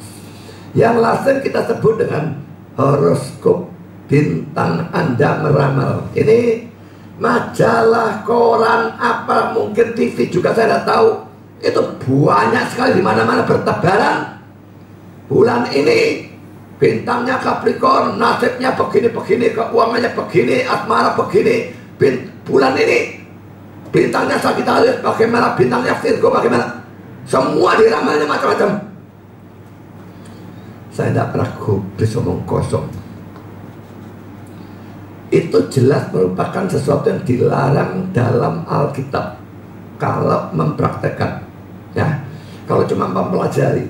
yang lazim kita sebut dengan horoskop bintang Anda meramal. Ini majalah, koran, apa mungkin TV juga saya tidak tahu. Itu banyak sekali di mana-mana bertebaran. Bulan ini bintangnya Capricorn, nasibnya begini-begini, keuangannya begini, asmara begini. Bulan ini bintangnya Sagittarius bagaimana, bintangnya Virgo bagaimana. Semua diramalnya macam-macam. Saya tidak pernah gubris omong kosong. Itu jelas merupakan sesuatu yang dilarang dalam Alkitab kalau mempraktekkan. Ya, kalau cuma mempelajari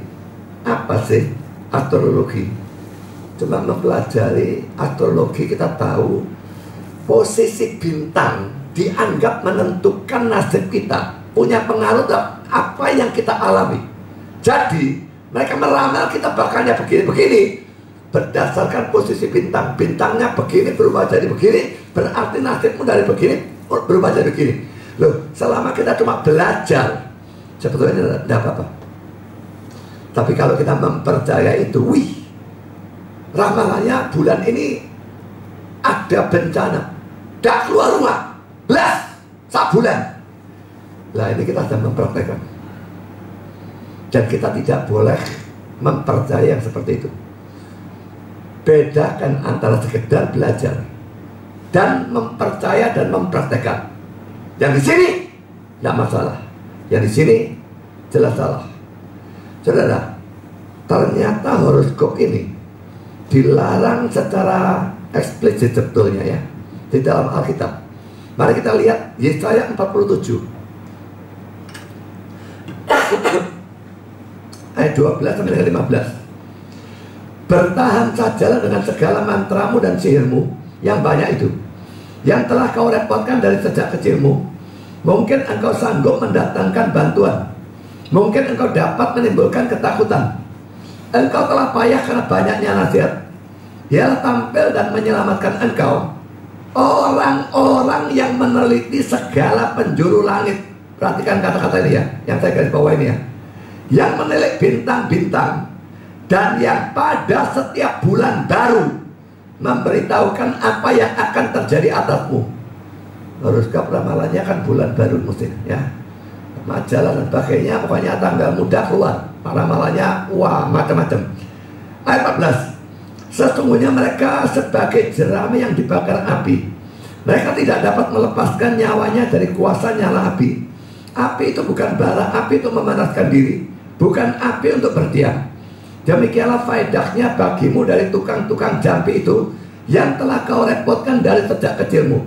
apa sih astrologi, cuma mempelajari astrologi, kita tahu posisi bintang dianggap menentukan nasib kita, punya pengaruh terhadap apa yang kita alami. Jadi mereka meramal kita bakalnya begini-begini berdasarkan posisi bintang. Bintangnya begini berubah jadi begini, berarti nasibmu dari begini berubah jadi begini. Loh, selama kita cuma belajar sebetulnya tidak apa-apa. Tapi kalau kita mempercaya itu, wih, ramalannya bulan ini ada bencana, tidak keluar rumah, belas, sebulan. Lah ini kita sedang mempraktekkan. Dan kita tidak boleh mempercaya yang seperti itu. Bedakan antara sekedar belajar dan mempercaya dan mempraktekkan. Yang di sini tidak masalah, yang di sini jelas salah. Saudara, ternyata horoskop ini dilarang secara eksplisit sebetulnya ya di dalam Alkitab. Mari kita lihat Yesaya 47 ayat 12 sampai 15. Bertahan sajalah dengan segala mantramu dan sihirmu yang banyak itu, yang telah kau repotkan dari sejak kecilmu. Mungkin engkau sanggup mendatangkan bantuan. Mungkin engkau dapat menimbulkan ketakutan. Engkau telah payah karena banyaknya nasihat. Dia tampil dan menyelamatkan engkau. Orang-orang yang meneliti segala penjuru langit. Perhatikan kata-kata ini ya, yang saya garis bawah ini ya. Yang menilik bintang-bintang, dan yang pada setiap bulan baru memberitahukan apa yang akan terjadi atasmu. Haruskah ramalannya kan bulan baru mesti ya, majalah dan sebagainya, pokoknya tanggal muda keluar ramalannya, wah macam-macam. Ayat 14, sesungguhnya mereka sebagai jerami yang dibakar api. Mereka tidak dapat melepaskan nyawanya dari kuasa nyala api. Api itu bukan bara, api itu memanaskan diri, bukan api untuk berdiam. Demikianlah faedahnya bagimu dari tukang-tukang jampi itu yang telah kau repotkan dari sejak kecilmu.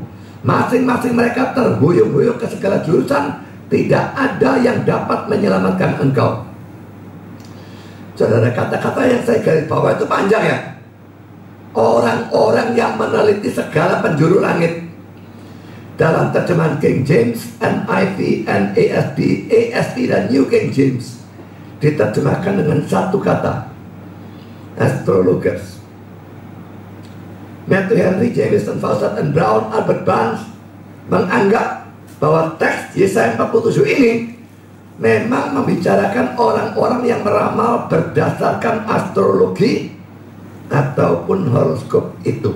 Masing-masing mereka terhuyung-huyung ke segala jurusan, tidak ada yang dapat menyelamatkan engkau. Saudara, kata-kata yang saya garis bawah itu panjang ya. Orang-orang yang meneliti segala penjuru langit. Dalam terjemahan King James, NIV, NASB, ASB, dan New King James diterjemahkan dengan satu kata, astrologers. Matthew Henry, Jamieson Fausset, dan Brown Albert Barnes menganggap bahwa teks Yesaya 47 ini memang membicarakan orang-orang yang meramal berdasarkan astrologi ataupun horoskop itu.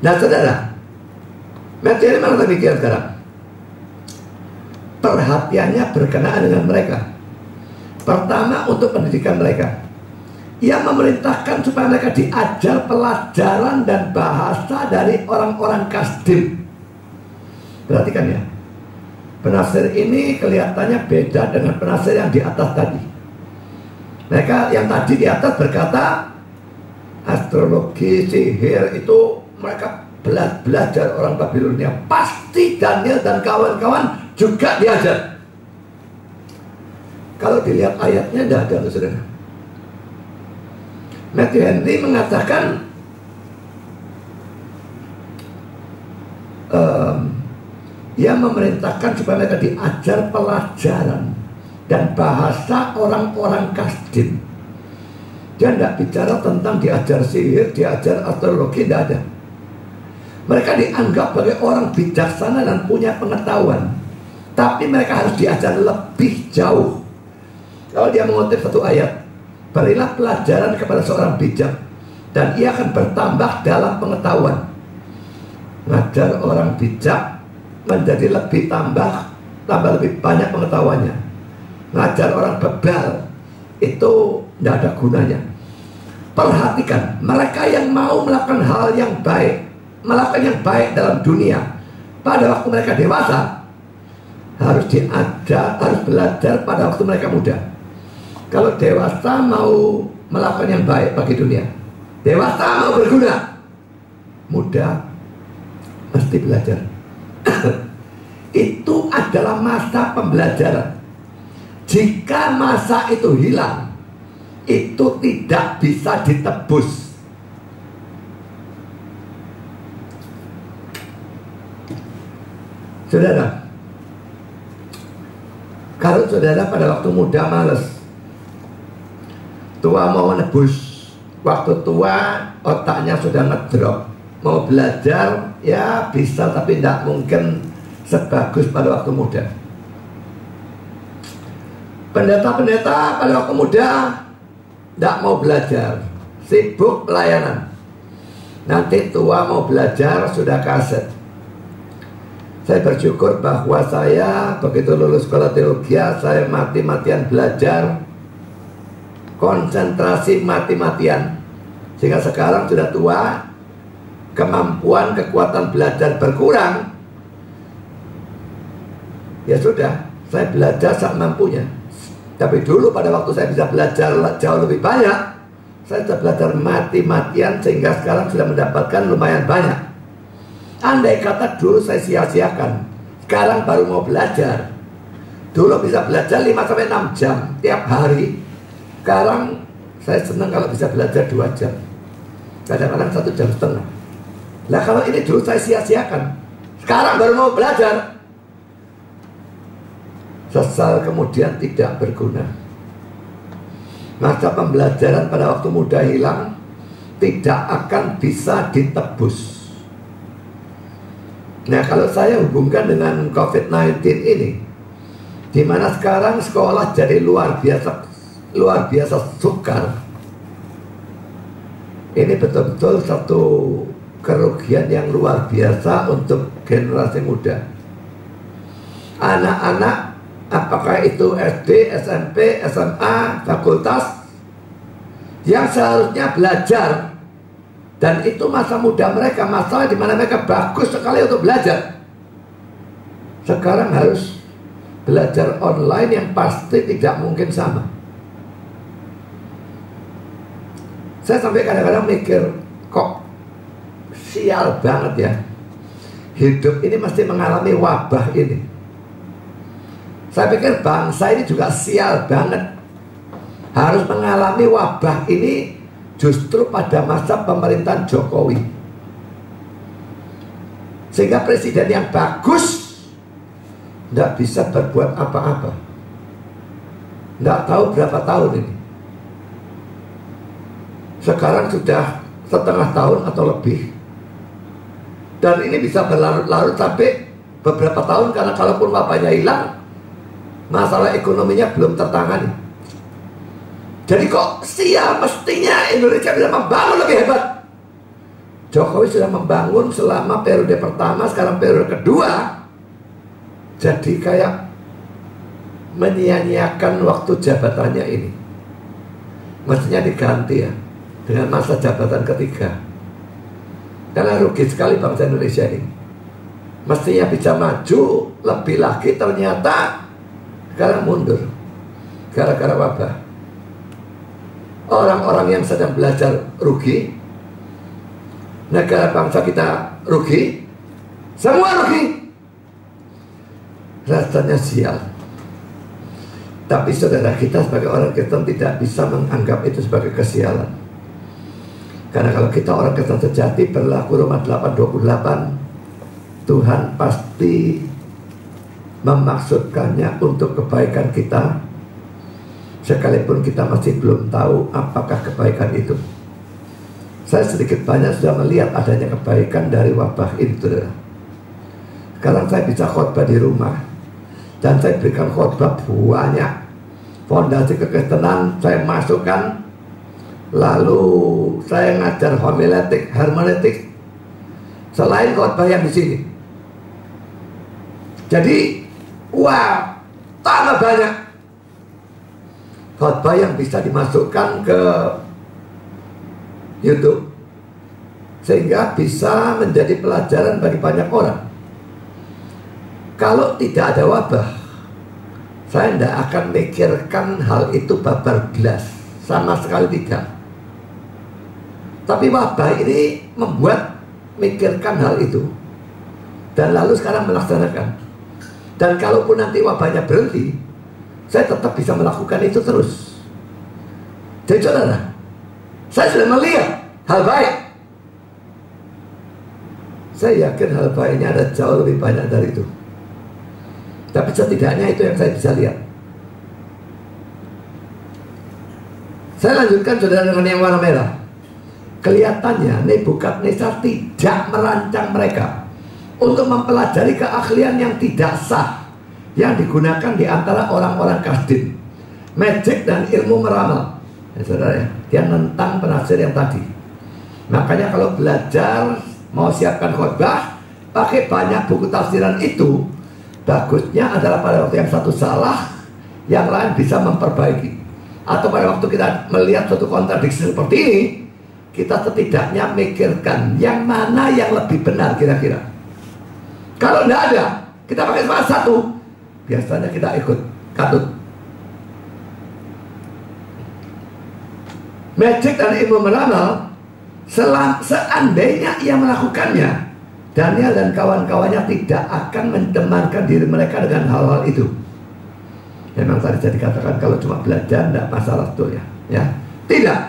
Nah saudara, Matthew ini malah demikian sekarang. Perhatiannya berkenaan dengan mereka. Pertama, untuk pendidikan mereka. Ia memerintahkan supaya mereka diajar pelajaran dan bahasa dari orang-orang Kasdim. Perhatikan ya, penafsir ini kelihatannya beda dengan penafsir yang di atas tadi. Mereka yang tadi di atas berkata astrologi, sihir itu mereka belajar orang Babilonia. Pasti Daniel dan kawan-kawan juga diajar. Kalau dilihat ayatnya tidak ada, saudara. Matthew Henry mengatakan ia memerintahkan supaya mereka diajar pelajaran dan bahasa orang-orang Kasdim. Dia tidak bicara tentang diajar sihir, diajar astrologi, tidak ada. Mereka dianggap sebagai orang bijaksana dan punya pengetahuan, tapi mereka harus diajar lebih jauh. Kalau dia mengutip satu ayat, berilah pelajaran kepada seorang bijak, dan ia akan bertambah dalam pengetahuan. Ngajar orang bijak menjadi lebih tambah lebih banyak pengetahuannya. Ngajar orang bebal itu tidak ada gunanya. Perhatikan, mereka yang mau melakukan hal yang baik, melakukan yang baik dalam dunia, pada waktu mereka dewasa harus diajar, harus belajar pada waktu mereka muda. Kalau dewasa mau melakukan yang baik bagi dunia, dewasa mau berguna, muda mesti belajar. Itu adalah masa pembelajaran. Jika masa itu hilang, itu tidak bisa ditebus. Saudara, kalau saudara pada waktu muda males, tua mau menebus, waktu tua otaknya sudah ngedrop, mau belajar ya bisa, tapi tidak mungkin sebagus pada waktu muda. Pendeta-pendeta pada waktu muda tidak mau belajar, sibuk pelayanan. Nanti tua mau belajar sudah kaset. Saya bersyukur bahwa saya begitu lulus sekolah teologi, saya mati-matian belajar, konsentrasi mati-matian, sehingga sekarang sudah tua, kemampuan, kekuatan belajar berkurang. Ya sudah, saya belajar semampunya. Tapi dulu pada waktu saya bisa belajar jauh lebih banyak, saya sudah belajar mati-matian, sehingga sekarang sudah mendapatkan lumayan banyak. Andai kata dulu saya sia-siakan, sekarang baru mau belajar. Dulu bisa belajar 5-6 jam tiap hari, sekarang saya senang kalau bisa belajar 2 jam, kadang-kadang 1,5 jam. Nah kalau ini dulu saya sia-siakan, Sekarang baru mau belajar. Sesal kemudian tidak berguna. Masa pembelajaran pada waktu muda hilang tidak akan bisa ditebus. Nah, kalau saya hubungkan dengan COVID-19 ini, di mana sekarang sekolah jadi luar biasa sukar. Ini betul-betul satu kerugian yang luar biasa untuk generasi muda. Anak-anak, apakah itu SD, SMP, SMA, fakultas, yang seharusnya belajar, dan itu masa muda mereka, masa di mana mereka bagus sekali untuk belajar, sekarang harus belajar online yang pasti tidak mungkin sama. Saya sampai kadang-kadang mikir, kok sial banget ya, hidup ini mesti mengalami wabah ini. Saya pikir bangsa ini juga sial banget, harus mengalami wabah ini justru pada masa pemerintahan Jokowi, sehingga presiden yang bagus tidak bisa berbuat apa-apa. Tidak tahu berapa tahun ini. Sekarang sudah setengah tahun atau lebih. Dan ini bisa berlarut-larut sampai beberapa tahun, karena kalaupun wabahnya hilang, masalah ekonominya belum tertangani. Jadi kok sial, mestinya Indonesia bisa membangun lebih hebat. Jokowi sudah membangun selama periode pertama, sekarang periode kedua. Jadi kayak menyia-nyiakan waktu jabatannya ini. Mestinya diganti ya dengan masa jabatan ketiga. Karena rugi sekali bangsa Indonesia ini. Mestinya bisa maju lebih lagi, ternyata sekarang mundur gara-gara wabah. Orang-orang yang sedang belajar rugi, negara bangsa kita rugi, semua rugi. Rasanya sial. Tapi saudara, kita sebagai orang Kristen tidak bisa menganggap itu sebagai kesialan. Karena kalau kita orang Kristen sejati, berlaku Roma 8:28, Tuhan pasti memaksudkannya untuk kebaikan kita, sekalipun kita masih belum tahu apakah kebaikan itu. Saya sedikit banyak sudah melihat adanya kebaikan dari wabah ini, saudara. Sekarang saya bisa khotbah di rumah, dan saya berikan khotbah banyak. Fondasi kekristenan saya masukkan, lalu saya ngajar homiletik, hermeneutik, selain khotbah yang di sini. Jadi, wah, tambah banyak khotbah yang bisa dimasukkan ke YouTube, sehingga bisa menjadi pelajaran bagi banyak orang. Kalau tidak ada wabah, saya tidak akan mikirkan hal itu babar belas, sama sekali tidak. Tapi wabah ini membuat mikirkan hal itu, dan lalu sekarang melaksanakan. Dan kalaupun nanti wabahnya berhenti, saya tetap bisa melakukan itu terus. Jadi saudara, saya sudah melihat hal baik. Saya yakin hal baiknya ada jauh lebih banyak dari itu. Tapi setidaknya itu yang saya bisa lihat. Saya lanjutkan saudara dengan yang warna merah. Kelihatannya Nebukadnezar tidak merancang mereka untuk mempelajari keahlian yang tidak sah yang digunakan di antara orang-orang Kasdim, magic dan ilmu meramal. Ya, saudara ya, dia nentang penafsir yang tadi. Makanya kalau belajar mau siapkan khotbah, pakai banyak buku tafsiran itu. Bagusnya adalah pada waktu yang satu salah, yang lain bisa memperbaiki. Atau pada waktu kita melihat suatu kontradiksi seperti ini, kita setidaknya mikirkan yang mana yang lebih benar kira-kira. Kalau tidak ada, kita pakai salah satu, biasanya kita ikut katut. Magic dan ilmu meramal, seandainya ia melakukannya, Daniel dan kawan-kawannya tidak akan mencemarkan diri mereka dengan hal-hal itu. Memang tadi saya dikatakan kalau cuma belajar tidak masalah tuh ya. Tidak.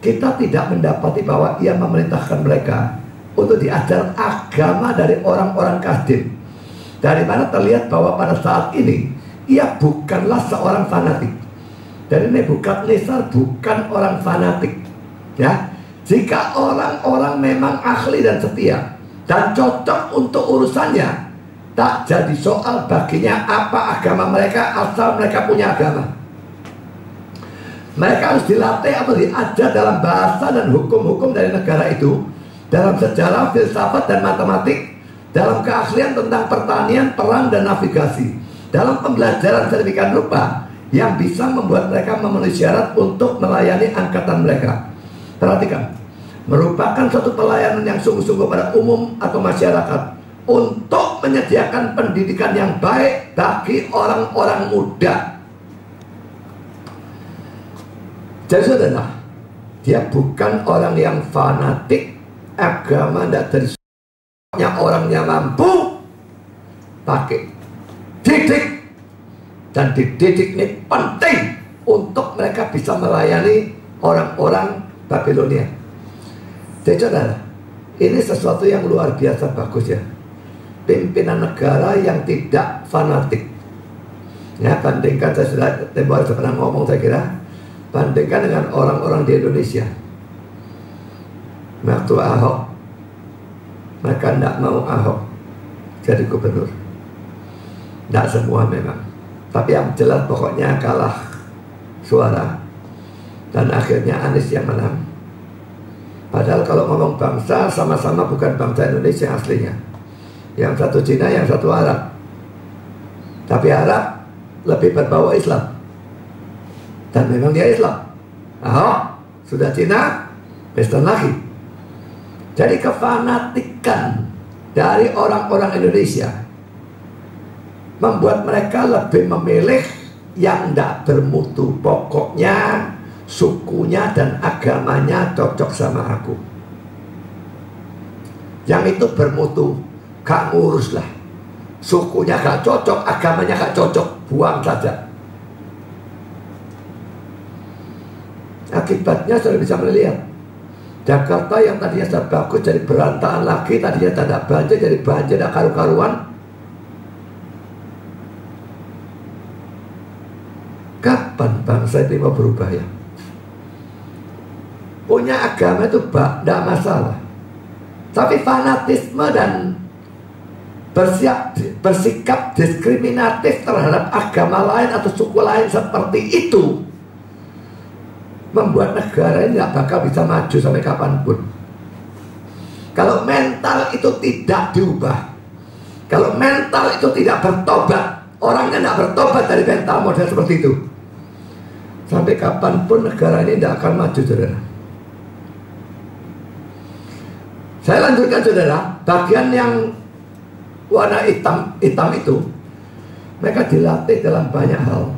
Kita tidak mendapati bahwa ia memerintahkan mereka untuk diajar agama dari orang-orang Kasdim. Dari mana terlihat bahwa pada saat ini ia bukanlah seorang fanatik. Dari Nebukadnezar bukan orang fanatik. Ya, jika orang-orang memang ahli dan setia dan cocok untuk urusannya, tak jadi soal baginya apa agama mereka asal mereka punya agama. Mereka harus dilatih atau diajar dalam bahasa dan hukum-hukum dari negara itu, dalam sejarah, filsafat, dan matematik, dalam keahlian tentang pertanian, perang, dan navigasi, dalam pembelajaran sedemikian rupa yang bisa membuat mereka memenuhi syarat untuk melayani angkatan mereka. Perhatikan, merupakan suatu pelayanan yang sungguh-sungguh pada umum atau masyarakat untuk menyediakan pendidikan yang baik bagi orang-orang muda. Jadi saudara, dia bukan orang yang fanatik, agama tidak dari orangnya mampu pakai didik, dan dididik ini penting untuk mereka bisa melayani orang-orang Babilonia. Jadi saudara, ini sesuatu yang luar biasa bagus ya, pimpinan negara yang tidak fanatik. Ya, bandingkan, saya sudah pernah ngomong, saya kira, bandingkan dengan orang-orang di Indonesia. Waktu Ahok, mereka tidak mau Ahok jadi gubernur. Tidak semua memang, tapi yang jelas pokoknya kalah suara, dan akhirnya Anies yang menang. Padahal kalau ngomong bangsa, sama-sama bukan bangsa Indonesia aslinya. Yang satu Cina, yang satu Arab. Tapi Arab lebih berbau Islam, dan memang dia Islam. Ahok sudah Cina, Kristen lagi. Jadi kefanatikan dari orang-orang Indonesia membuat mereka lebih memilih yang tidak bermutu. Pokoknya sukunya dan agamanya cocok sama aku. Yang itu bermutu, gak ngurus lah. Sukunya gak cocok, agamanya gak cocok, buang saja. Akibatnya sudah bisa melihat, Jakarta yang tadinya sudah bagus jadi berantakan lagi, tadinya tidak banjir jadi banjir, tidak karu-karuan. Kapan bangsa ini mau berubah ya? Punya agama itu tidak masalah, tapi fanatisme dan bersikap diskriminatif terhadap agama lain atau suku lain seperti itu membuat negara ini tidak bakal bisa maju sampai kapanpun. Kalau mental itu tidak diubah, kalau mental itu tidak bertobat, orangnya tidak bertobat dari mental model seperti itu, sampai kapanpun negara ini tidak akan maju, saudara. Saya lanjutkan, saudara. Bagian yang warna hitam itu, mereka dilatih dalam banyak hal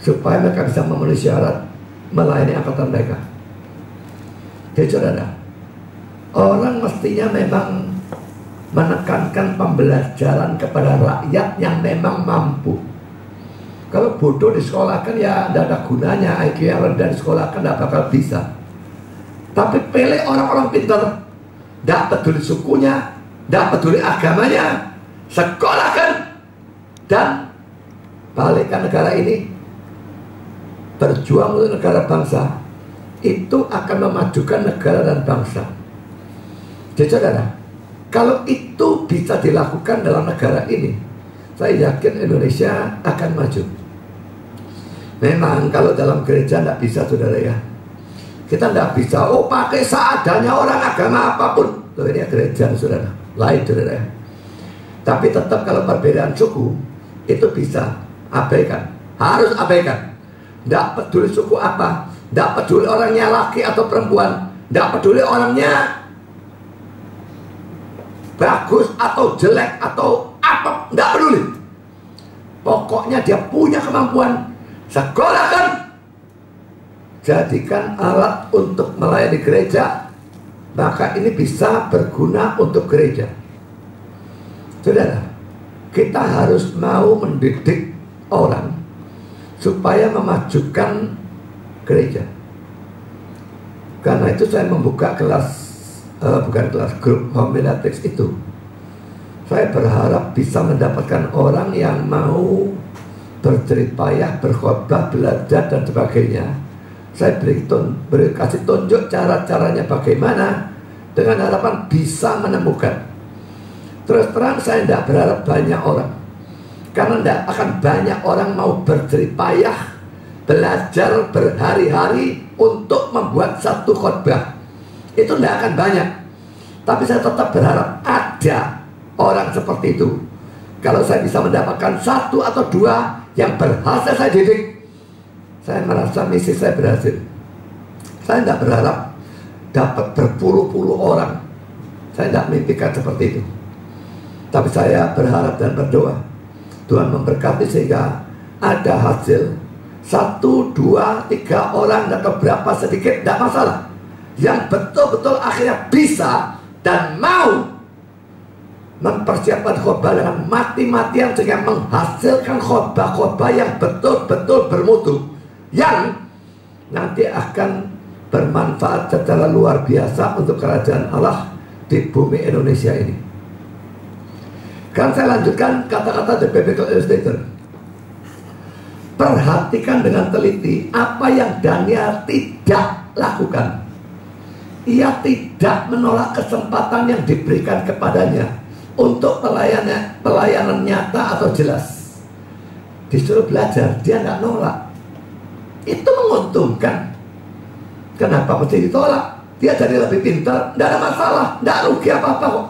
supaya mereka bisa memenuhi syarat melayani angkatan mereka. Jadi saudara, orang mestinya memang menekankan pembelajaran kepada rakyat yang memang mampu. Kalau bodoh disekolahkan ya tidak ada gunanya, IQ yang rendah disekolahkan tidak bakal bisa. Tapi pilih orang-orang pintar, tidak peduli sukunya, tidak peduli agamanya, sekolahkan dan balikkan negara ini. Berjuang untuk negara bangsa, itu akan memajukan negara dan bangsa. Jadi saudara, kalau itu bisa dilakukan dalam negara ini, saya yakin Indonesia akan maju. Memang kalau dalam gereja tidak bisa, saudara ya. Kita tidak bisa, pakai seadanya orang agama apapun. Loh, ini gereja, saudara, lain, saudara ya. Tapi tetap kalau perbedaan suku, itu bisa abaikan, harus abaikan. Tidak peduli suku apa, tidak peduli orangnya laki atau perempuan, tidak peduli orangnya bagus atau jelek atau apa, tidak peduli. Pokoknya dia punya kemampuan, sekolahkan, jadikan alat untuk melayani gereja, maka ini bisa berguna untuk gereja. Saudara, kita harus mau mendidik orang supaya memajukan gereja. Karena itu saya membuka kelas bukan kelas, grup homiletics itu, saya berharap bisa mendapatkan orang yang mau berjerih payah, berkhotbah, belajar dan sebagainya. Saya kasih tunjuk cara-caranya bagaimana, dengan harapan bisa menemukan. Terus terang saya tidak berharap banyak orang, karena tidak akan banyak orang mau berjerih payah, belajar berhari-hari untuk membuat satu khotbah. Itu tidak akan banyak. Tapi saya tetap berharap ada orang seperti itu. Kalau saya bisa mendapatkan satu atau dua yang berhasil saya didik, saya merasa misi saya berhasil. Saya tidak berharap dapat berpuluh-puluh orang. Saya tidak mimpikan seperti itu. Tapi saya berharap dan berdoa Tuhan memberkati sehingga ada hasil 1, 2, 3 orang atau berapa sedikit, tidak masalah, yang betul-betul akhirnya bisa dan mau mempersiapkan khotbah dengan mati-matian sehingga menghasilkan khotbah-khotbah yang betul-betul bermutu, yang nanti akan bermanfaat secara luar biasa untuk kerajaan Allah di bumi Indonesia ini. Kan saya lanjutkan kata-kata The Biblical Illustrator. Perhatikan dengan teliti apa yang Daniel tidak lakukan. Ia tidak menolak kesempatan yang diberikan kepadanya untuk pelayanan nyata atau jelas. Disuruh belajar, dia nggak nolak. Itu menguntungkan. Kenapa mesti ditolak? Dia jadi lebih pintar, tidak ada masalah, tidak rugi apa-apa kok.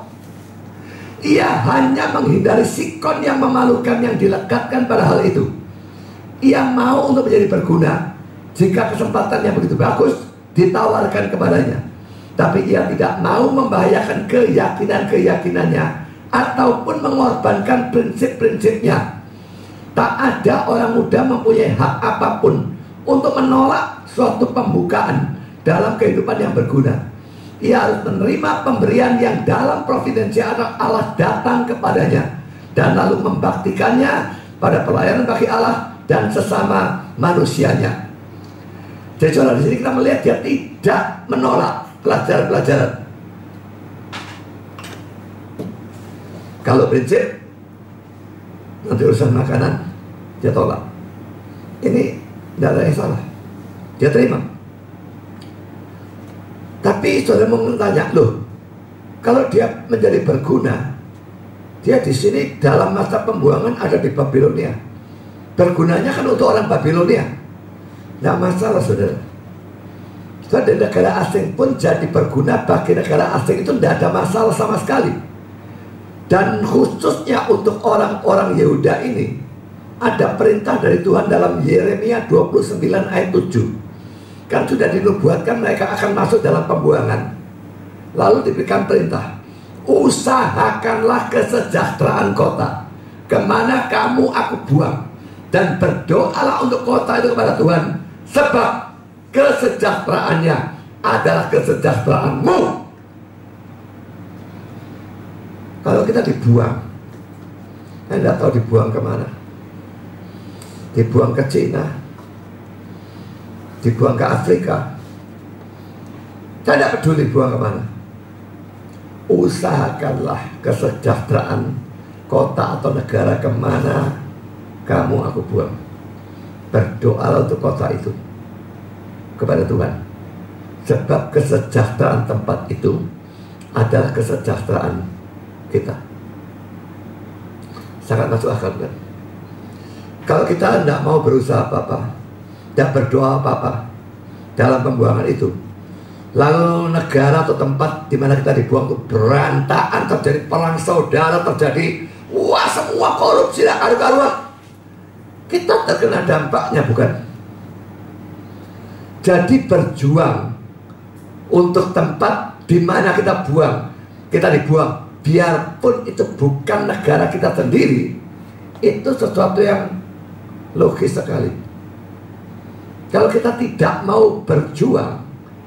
Ia hanya menghindari sikon yang memalukan yang dilekatkan pada hal itu. Ia mau untuk menjadi berguna jika kesempatannya begitu bagus ditawarkan kepadanya. Tapi ia tidak mau membahayakan keyakinan-keyakinannya ataupun mengorbankan prinsip-prinsipnya. Tak ada orang muda mempunyai hak apapun untuk menolak suatu pembukaan dalam kehidupan yang berguna. Ia harus menerima pemberian yang dalam providensi Allah datang kepadanya dan lalu membaktikannya pada pelayanan bagi Allah dan sesama manusianya. Jadi saudara, di sini kita melihat dia tidak menolak pelajaran-pelajaran. Kalau prinsip nanti urusan makanan dia tolak. Ini tidak ada yang salah, dia terima. Tapi saudara mau tanya, loh, kalau dia menjadi berguna, dia di sini dalam masa pembuangan ada di Babilonia. Bergunanya kan untuk orang Babilonia, tidak masalah saudara. Saudara, di negara asing pun jadi berguna bagi negara asing itu tidak ada masalah sama sekali. Dan khususnya untuk orang-orang Yehuda ini, ada perintah dari Tuhan dalam Yeremia 29 ayat 7. Kan sudah dinubuatkan mereka akan masuk dalam pembuangan. Lalu diberikan perintah, usahakanlah kesejahteraan kota kemana kamu aku buang, dan berdoalah untuk kota itu kepada Tuhan, sebab kesejahteraannya adalah kesejahteraanmu. Kalau kita dibuang, saya tidak tahu dibuang kemana. Dibuang ke Cina, dibuang ke Afrika, saya tidak peduli buang kemana. Usahakanlah kesejahteraan kota atau negara kemana kamu aku buang. Berdoalah untuk kota itu kepada Tuhan, sebab kesejahteraan tempat itu adalah kesejahteraan kita. Sangat masuk akal kan? Kalau kita tidak mau berusaha apa-apa, tidak berdoa apa-apa dalam pembuangan itu, lalu negara atau tempat di mana kita dibuang itu berantakan, terjadi perang saudara, terjadi wah semua korupsi dan karu-karuan, kita terkena dampaknya bukan? Jadi berjuang untuk tempat di mana kita dibuang, biarpun itu bukan negara kita sendiri, itu sesuatu yang logis sekali. Kalau kita tidak mau berjuang,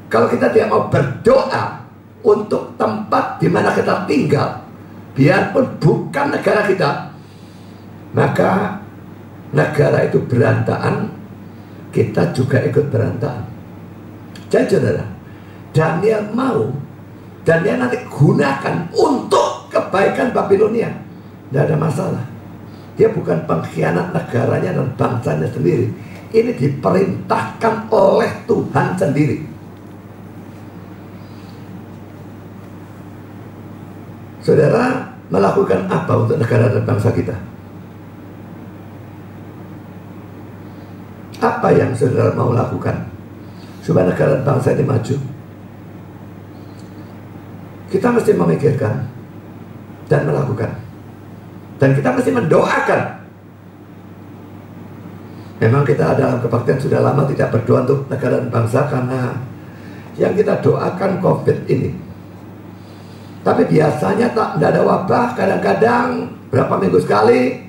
kalau kita tidak mau berdoa untuk tempat di mana kita tinggal, biarpun bukan negara kita, maka negara itu berantakan, kita juga ikut berantakan. Jadi saudara, Daniel mau Dan dia nanti gunakan untuk kebaikan Babilonia. Tidak ada masalah. Dia bukan pengkhianat negaranya dan bangsanya sendiri. Ini diperintahkan oleh Tuhan sendiri. Saudara melakukan apa untuk negara dan bangsa kita? Apa yang saudara mau lakukan supaya negara dan bangsa ini maju? Kita mesti memikirkan dan melakukan. Dan kita mesti mendoakan. Memang kita dalam kebaktian sudah lama tidak berdoa untuk negara dan bangsa karena yang kita doakan COVID ini. Tapi biasanya tidak ada wabah, kadang-kadang berapa minggu sekali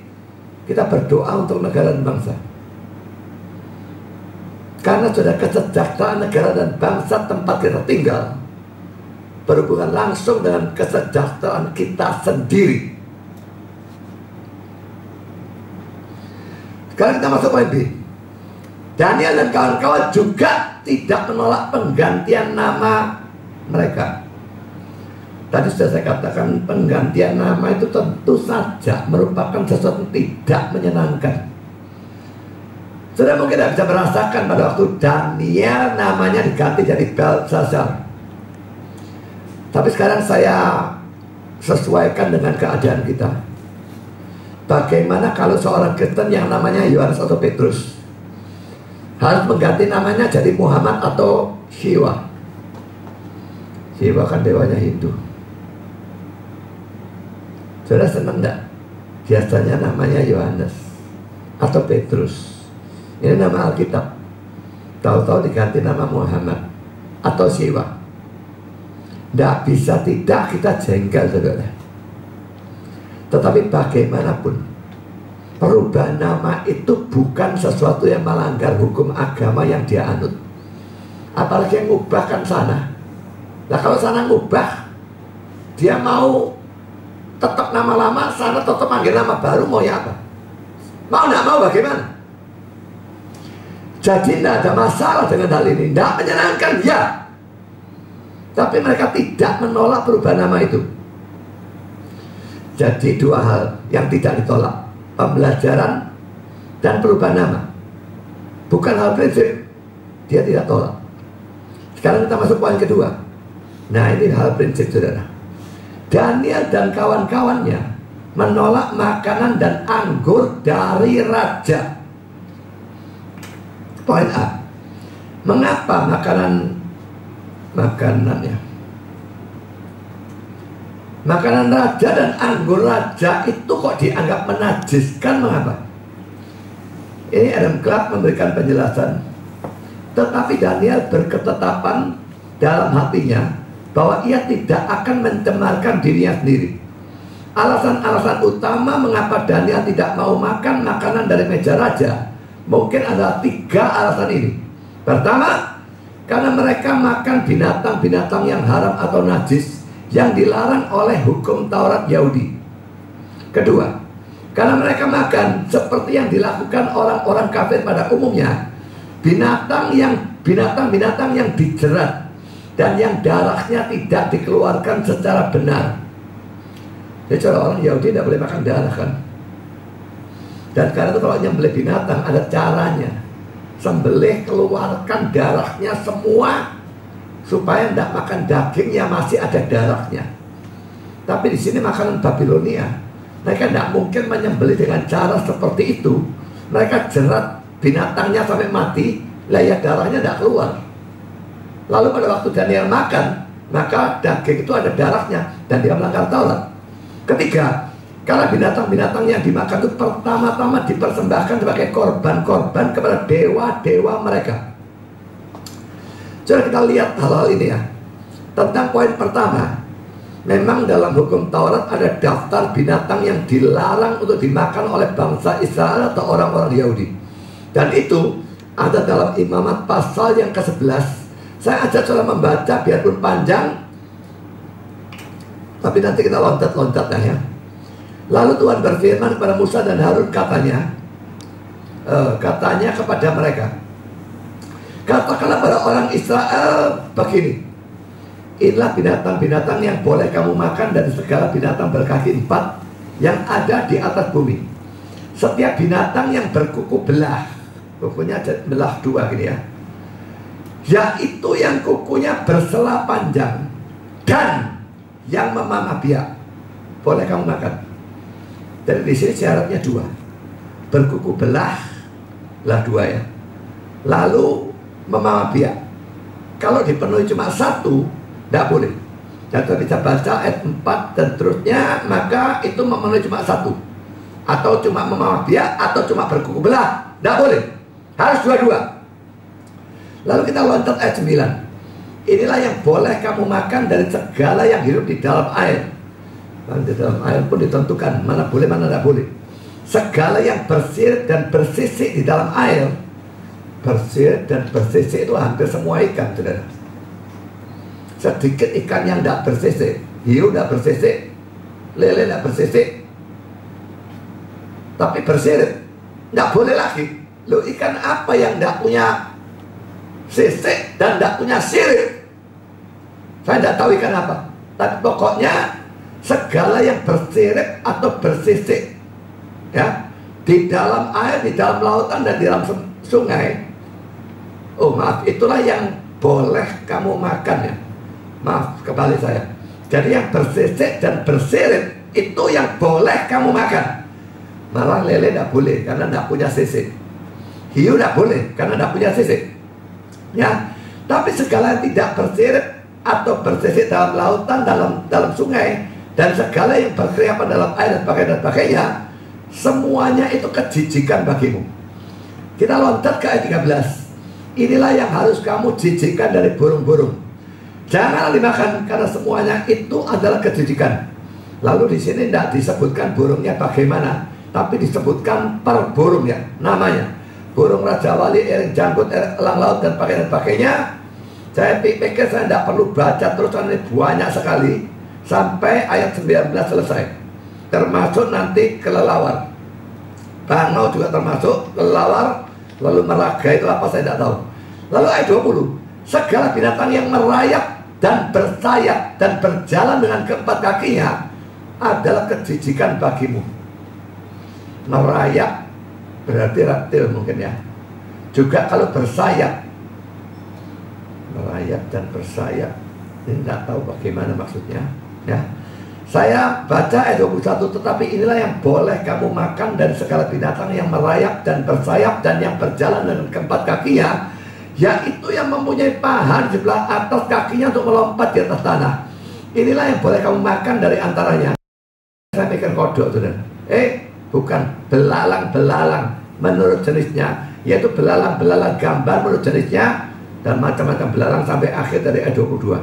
kita berdoa untuk negara dan bangsa. Karena sudah kesejahteraan negara dan bangsa tempat kita tinggal berhubungan langsung dengan kesejahteraan kita sendiri. Sekarang kita masuk poin B. Daniel dan kawan-kawan juga tidak menolak penggantian nama mereka. Tadi sudah saya katakan penggantian nama itu tentu saja merupakan sesuatu yang tidak menyenangkan. Saudara mungkin tidak bisa merasakan pada waktu Daniel namanya diganti jadi Belshazzar. Tapi sekarang saya sesuaikan dengan keadaan kita. Bagaimana kalau seorang Kristen yang namanya Yohanes atau Petrus harus mengganti namanya jadi Muhammad atau Shiva? Shiva kan dewanya Hindu. Saudara senang enggak? Biasanya namanya Yohanes atau Petrus. Ini nama Alkitab. Tahu-tahu diganti nama Muhammad atau Shiva. Tidak bisa tidak kita jengkel, saudara. Tetapi bagaimanapun perubahan nama itu bukan sesuatu yang melanggar hukum agama yang dia anut. Apalagi yang ngubahkan sana. Nah kalau sana ngubah, dia mau tetap nama lama, sana tetap panggil nama baru, mau ya apa? Mau tidak mau bagaimana? Jadi tidak ada masalah dengan hal ini. Tidak menyenangkan, ya. Tapi mereka tidak menolak perubahan nama itu. Jadi dua hal yang tidak ditolak, pembelajaran dan perubahan nama. Bukan hal prinsip, dia tidak tolak. Sekarang kita masuk poin kedua. Nah ini hal prinsip, saudara. Daniel dan kawan-kawannya menolak makanan dan anggur dari raja. Poin A. Mengapa makanan raja dan anggur raja itu kok dianggap menajiskan? Mengapa? Ini Adam Clarke memberikan penjelasan. Tetapi Daniel berketetapan dalam hatinya bahwa ia tidak akan mencemarkan dirinya sendiri. Alasan-alasan utama mengapa Daniel tidak mau makan makanan dari meja raja mungkin adalah 3 alasan ini. Pertama, karena mereka makan binatang-binatang yang haram atau najis yang dilarang oleh hukum Taurat Yahudi. Kedua, karena mereka makan seperti yang dilakukan orang-orang kafir pada umumnya, binatang-binatang yang dijerat dan yang darahnya tidak dikeluarkan secara benar. Jadi kalau orang Yahudi tidak boleh makan darah kan. Dan karena itu kalau nyembelih binatang ada caranya. Sembelih, keluarkan darahnya semua supaya tidak makan dagingnya masih ada darahnya. Tapi di sini makanan Babilonia, mereka tidak mungkin menyembelih dengan cara seperti itu. Mereka jerat binatangnya sampai mati, lah ya darahnya tidak keluar. Lalu pada waktu Daniel makan, maka daging itu ada darahnya dan dia melanggar Taurat. Ketiga, karena binatang-binatang yang dimakan itu pertama-tama dipersembahkan sebagai korban-korban kepada dewa-dewa mereka. Coba kita lihat hal-hal ini ya. Tentang poin pertama, memang dalam hukum Taurat ada daftar binatang yang dilarang untuk dimakan oleh bangsa Israel atau orang-orang Yahudi. Dan itu ada dalam Imamat pasal yang ke-11. Saya ajak saudara membaca biarpun panjang, tapi nanti kita loncat-loncat ya. Lalu Tuhan berfirman kepada Musa dan Harun, katanya kepada mereka, katakanlah pada orang Israel begini, inilah binatang-binatang yang boleh kamu makan dari segala binatang berkaki 4 yang ada di atas bumi. Setiap binatang yang berkuku belah, kukunya belah 2 gini ya, yaitu yang kukunya bersela panjang dan yang memamah biak, boleh kamu makan. Dari di sini syaratnya 2, berkuku belah lah 2 ya, lalu memamah biak. Kalau dipenuhi cuma 1, tidak boleh. Jatuh bisa baca ayat 4 dan terusnya, maka itu memenuhi cuma 1, atau cuma memamah biak, atau cuma berkuku belah, tidak boleh, harus 2-2. Lalu kita loncat ayat 9. Inilah yang boleh kamu makan dari segala yang hidup di dalam air. Dan di dalam air pun ditentukan mana boleh, mana tidak boleh. Segala yang bersirip dan bersisik di dalam air. Bersirip dan bersisik itu hampir semua ikan, saudara. Sedikit ikan yang tidak bersisik, hiu tidak bersisik, lele tidak bersisik, tapi bersirip, tidak boleh lagi. Loh, ikan apa yang tidak punya sisik dan tidak punya sirip? Saya tidak tahu ikan apa, tapi pokoknya segala yang bersirip atau bersisik ya, di dalam air, di dalam lautan, dan di dalam sungai, oh maaf, itulah yang boleh kamu makan ya. Maaf, kembali saya. Jadi yang bersisik dan bersirip itu yang boleh kamu makan. Malah lele tidak boleh karena tidak punya sisik. Hiu tidak boleh karena tidak punya sisik. Ya, tapi segala yang tidak bersirip atau bersisik dalam lautan, dalam sungai, dan segala yang berkeriapan dalam air dan sebagainya, semuanya itu kejijikan bagimu. Kita loncat ke ayat 13. Inilah yang harus kamu jijikkan dari burung-burung. Jangan dimakan karena semuanya itu adalah kejijikan. Lalu di sini tidak disebutkan burungnya bagaimana, tapi disebutkan per burung ya, namanya. Burung Raja Wali, ering janggut, elang laut, dan sebagainya. Saya pikir saya tidak perlu baca terus, ini banyak sekali sampai ayat 19 selesai. Termasuk nanti kelelawar. Bangau juga termasuk, kelelawar, lalu meraga itu apa saya tidak tahu. Lalu ayat 20. Segala binatang yang merayap dan bersayap dan berjalan dengan keempat kakinya adalah kejijikan bagimu. Merayap berarti reptil mungkin ya. Juga kalau bersayap, merayap dan bersayap, ini tidak tahu bagaimana maksudnya ya. Saya baca ayat 21. Tetapi inilah yang boleh kamu makan dari segala binatang yang merayap dan bersayap dan yang berjalan dengan keempat kakinya, yaitu yang mempunyai paha di sebelah atas kakinya untuk melompat di atas tanah. Inilah yang boleh kamu makan dari antaranya. Saya pikir kodok, saudara. Bukan, belalang-belalang menurut jenisnya, yaitu belalang-belalang gambar menurut jenisnya, dan macam-macam belalang sampai akhir dari ayat 22.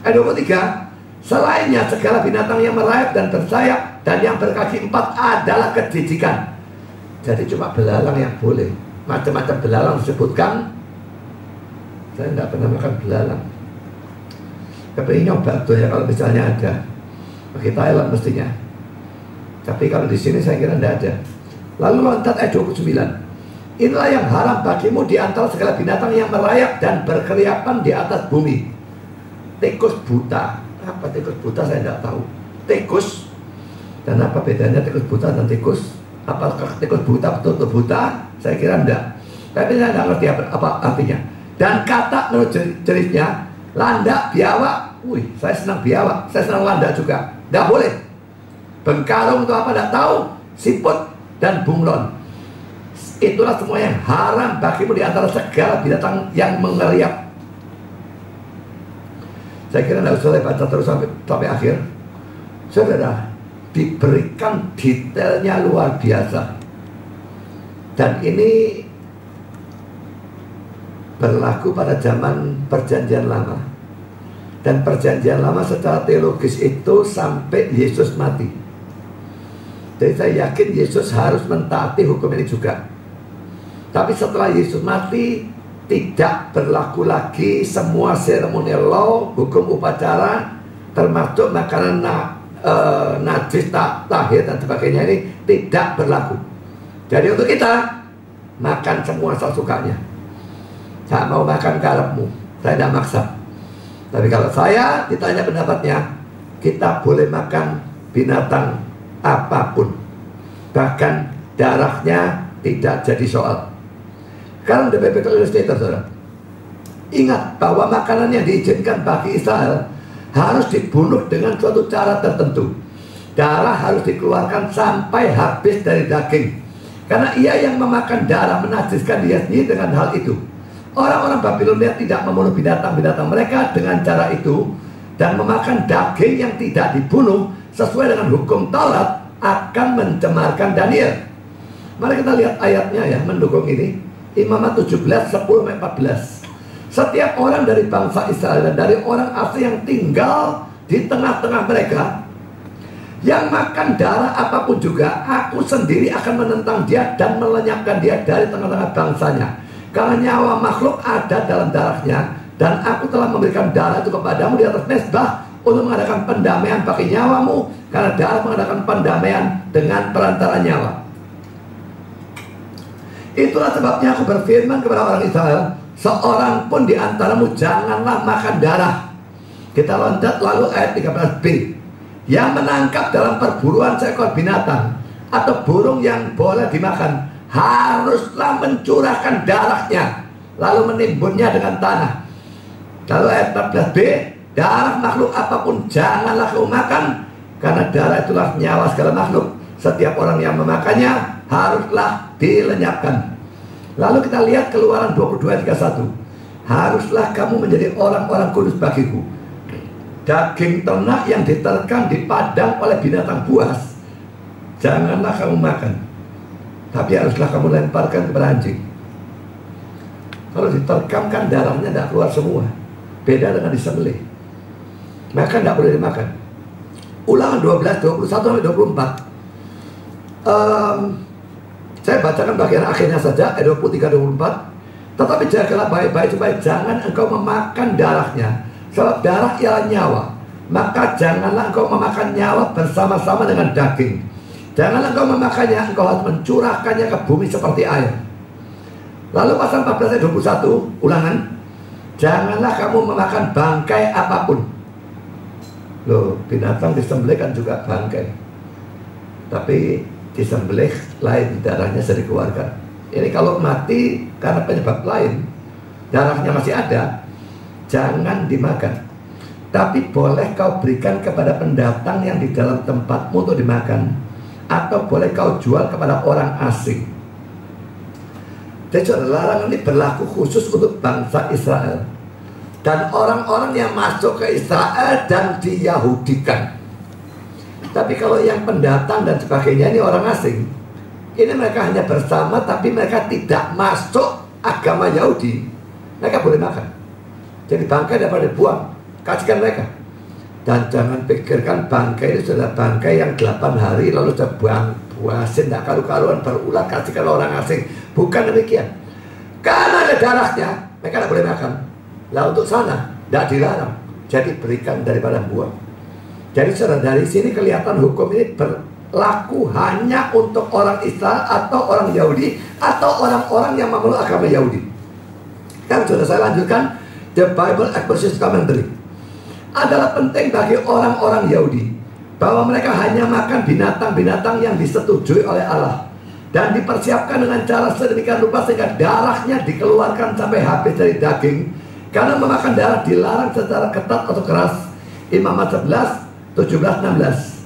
Ayat 23. Selainnya segala binatang yang merayap dan bersayap dan yang berkaki 4 adalah kejijikan. Jadi cuma belalang yang boleh. Macam-macam belalang disebutkan. Saya tidak pernah makan belalang. Kepingin nyoba tuh ya kalau misalnya ada. Bagi Thailand mestinya. Tapi kalau di sini saya kira tidak ada. Lalu loncat ayat 29. Inilah yang haram bagimu di antara segala binatang yang merayap dan berkeriapan di atas bumi. Tikus buta. Apa tikus buta saya tidak tahu. Tikus. Dan apa bedanya tikus buta dan tikus? Apakah tikus buta betul-betul buta? Saya kira tidak. Tapi saya tidak ngerti apa artinya. Dan kata menurut jenisnya, landak, biawak. Wih, saya senang biawak, saya senang landak juga. Tidak boleh. Bengkarung itu apa tidak tahu. Siput dan bunglon. Itulah semua yang haram bagimu di antara segala binatang yang mengeriap. Saya kira tidak usah saya baca terus sampai akhir. Saudara, diberikan detailnya luar biasa. Dan ini berlaku pada zaman perjanjian lama. Dan perjanjian lama secara teologis itu sampai Yesus mati. Jadi saya yakin Yesus harus mentaati hukum ini juga. Tapi setelah Yesus mati, tidak berlaku lagi semua seremonial law, hukum upacara, termasuk makanan najis, tahir dan sebagainya ini tidak berlaku. Jadi untuk kita, makan semua sesukanya. Saya mau makan karepmu, saya tidak maksa. Tapi kalau saya ditanya pendapatnya, kita boleh makan binatang apapun, bahkan darahnya tidak jadi soal. Sekarang the biblical illustrator, saudara. Ingat bahwa makanan yang diizinkan bagi Israel harus dibunuh dengan suatu cara tertentu. Darah harus dikeluarkan sampai habis dari daging. Karena ia yang memakan darah menajiskan dia sendiri dengan hal itu. Orang-orang Babilonia tidak membunuh binatang-binatang mereka dengan cara itu, dan memakan daging yang tidak dibunuh sesuai dengan hukum Taurat akan mencemarkan Daniel. Mari kita lihat ayatnya ya, mendukung ini. Imamat 17, 10-14. Setiap orang dari bangsa Israel dan dari orang asing yang tinggal di tengah-tengah mereka, yang makan darah apapun juga, aku sendiri akan menentang dia dan melenyapkan dia dari tengah-tengah bangsanya. Karena nyawa makhluk ada dalam darahnya, dan aku telah memberikan darah itu kepadamu di atas mezbah untuk mengadakan pendamaian bagi nyawamu, karena darah mengadakan pendamaian dengan perantara nyawa. Itulah sebabnya aku berfirman kepada orang Israel, seorang pun di antaramu janganlah makan darah. Kita loncat lalu ayat 13b. Yang menangkap dalam perburuan seekor binatang atau burung yang boleh dimakan, haruslah mencurahkan darahnya, lalu menimbunnya dengan tanah. Lalu ayat 14b. Darah makhluk apapun janganlah kau makan, karena darah itulah nyawa segala makhluk. Setiap orang yang memakannya haruslah dilenyapkan. Lalu kita lihat Keluaran 22:31. Haruslah kamu menjadi orang-orang kudus bagiku. Daging ternak yang diterkam di padang oleh binatang buas janganlah kamu makan, tapi haruslah kamu lemparkan kepada anjing. Kalau diterkam kan darahnya tidak keluar semua, beda dengan disembelih, maka tidak boleh dimakan. Ulangan 12:21-24. Saya bacakan bagian akhirnya saja, ayat 23-24. Tetapi jagalah baik-baik supaya jangan engkau memakan darahnya, sebab darah ialah nyawa. Maka janganlah engkau memakan nyawa bersama-sama dengan daging. Janganlah engkau memakannya, engkau harus mencurahkannya ke bumi seperti air. Lalu pasal 14 ayat 21, ulangan. Janganlah kamu memakan bangkai apapun. Loh, binatang disembelih kan juga bangkai, tapi disembelih lain, darahnya sering dikeluarkan. Ini kalau mati karena penyebab lain, darahnya masih ada, jangan dimakan. Tapi boleh kau berikan kepada pendatang yang di dalam tempatmu untuk dimakan, atau boleh kau jual kepada orang asing. Jadi larangan ini berlaku khusus untuk bangsa Israel dan orang-orang yang masuk ke Israel dan diyahudikan. Tapi kalau yang pendatang dan sebagainya ini orang asing, ini mereka hanya bersama tapi mereka tidak masuk agama Yahudi, mereka boleh makan. Jadi bangkai dapat dibuang, kasihkan mereka. Dan jangan pikirkan bangkai itu sudah bangkai yang 8 hari lalu buang buasin, tidak karu-karuan berulat, kasihkan orang asing. Bukan demikian. Karena ada darahnya, mereka tidak boleh makan. Lah untuk sana tidak dilarang, jadi berikan daripada buang. Jadi saudara, dari sini kelihatan hukum ini berlaku hanya untuk orang Israel atau orang Yahudi atau orang-orang yang memeluk agama Yahudi. Kan sudah saya lanjutkan, The Bible Exposition Commentary. Adalah penting bagi orang-orang Yahudi bahwa mereka hanya makan binatang-binatang yang disetujui oleh Allah dan dipersiapkan dengan cara sedemikian rupa sehingga darahnya dikeluarkan sampai habis dari daging. Karena memakan darah dilarang secara ketat atau keras. Imamat 11, 17-16.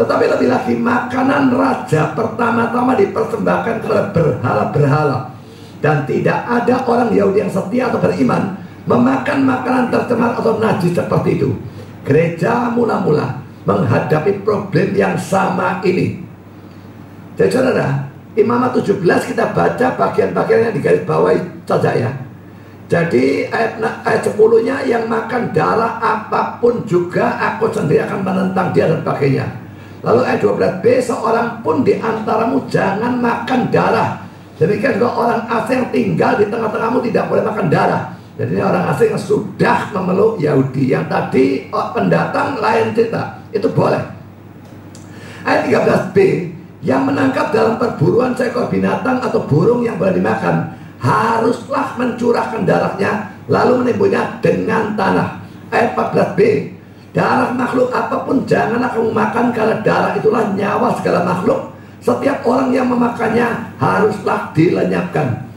Tetapi lebih lagi makanan raja pertama-tama dipersembahkan kepada berhala-berhala, dan tidak ada orang Yahudi yang setia atau beriman memakan makanan tercemar atau najis seperti itu. Gereja mula-mula menghadapi problem yang sama ini. Jadi saudara, Imamat 17 kita baca bagian-bagian yang digaris bawahi saja ya. Jadi ayat 10-nya, yang makan darah apapun juga aku sendiri akan menentang dia dan sebagainya. Lalu ayat 12b, seorang pun di antaramu jangan makan darah. Demikian juga orang asing yang tinggal di tengah-tengahmu tidak boleh makan darah. Jadi ini orang asing yang sudah memeluk Yahudi. Yang tadi pendatang lain cerita, itu boleh. Ayat 13b, yang menangkap dalam perburuan seekor binatang atau burung yang boleh dimakan, haruslah mencurahkan darahnya lalu menimbunnya dengan tanah. ayat 14b, darah makhluk apapun janganlah kamu makan, karena darah itulah nyawa segala makhluk. Setiap orang yang memakannya haruslah dilenyapkan.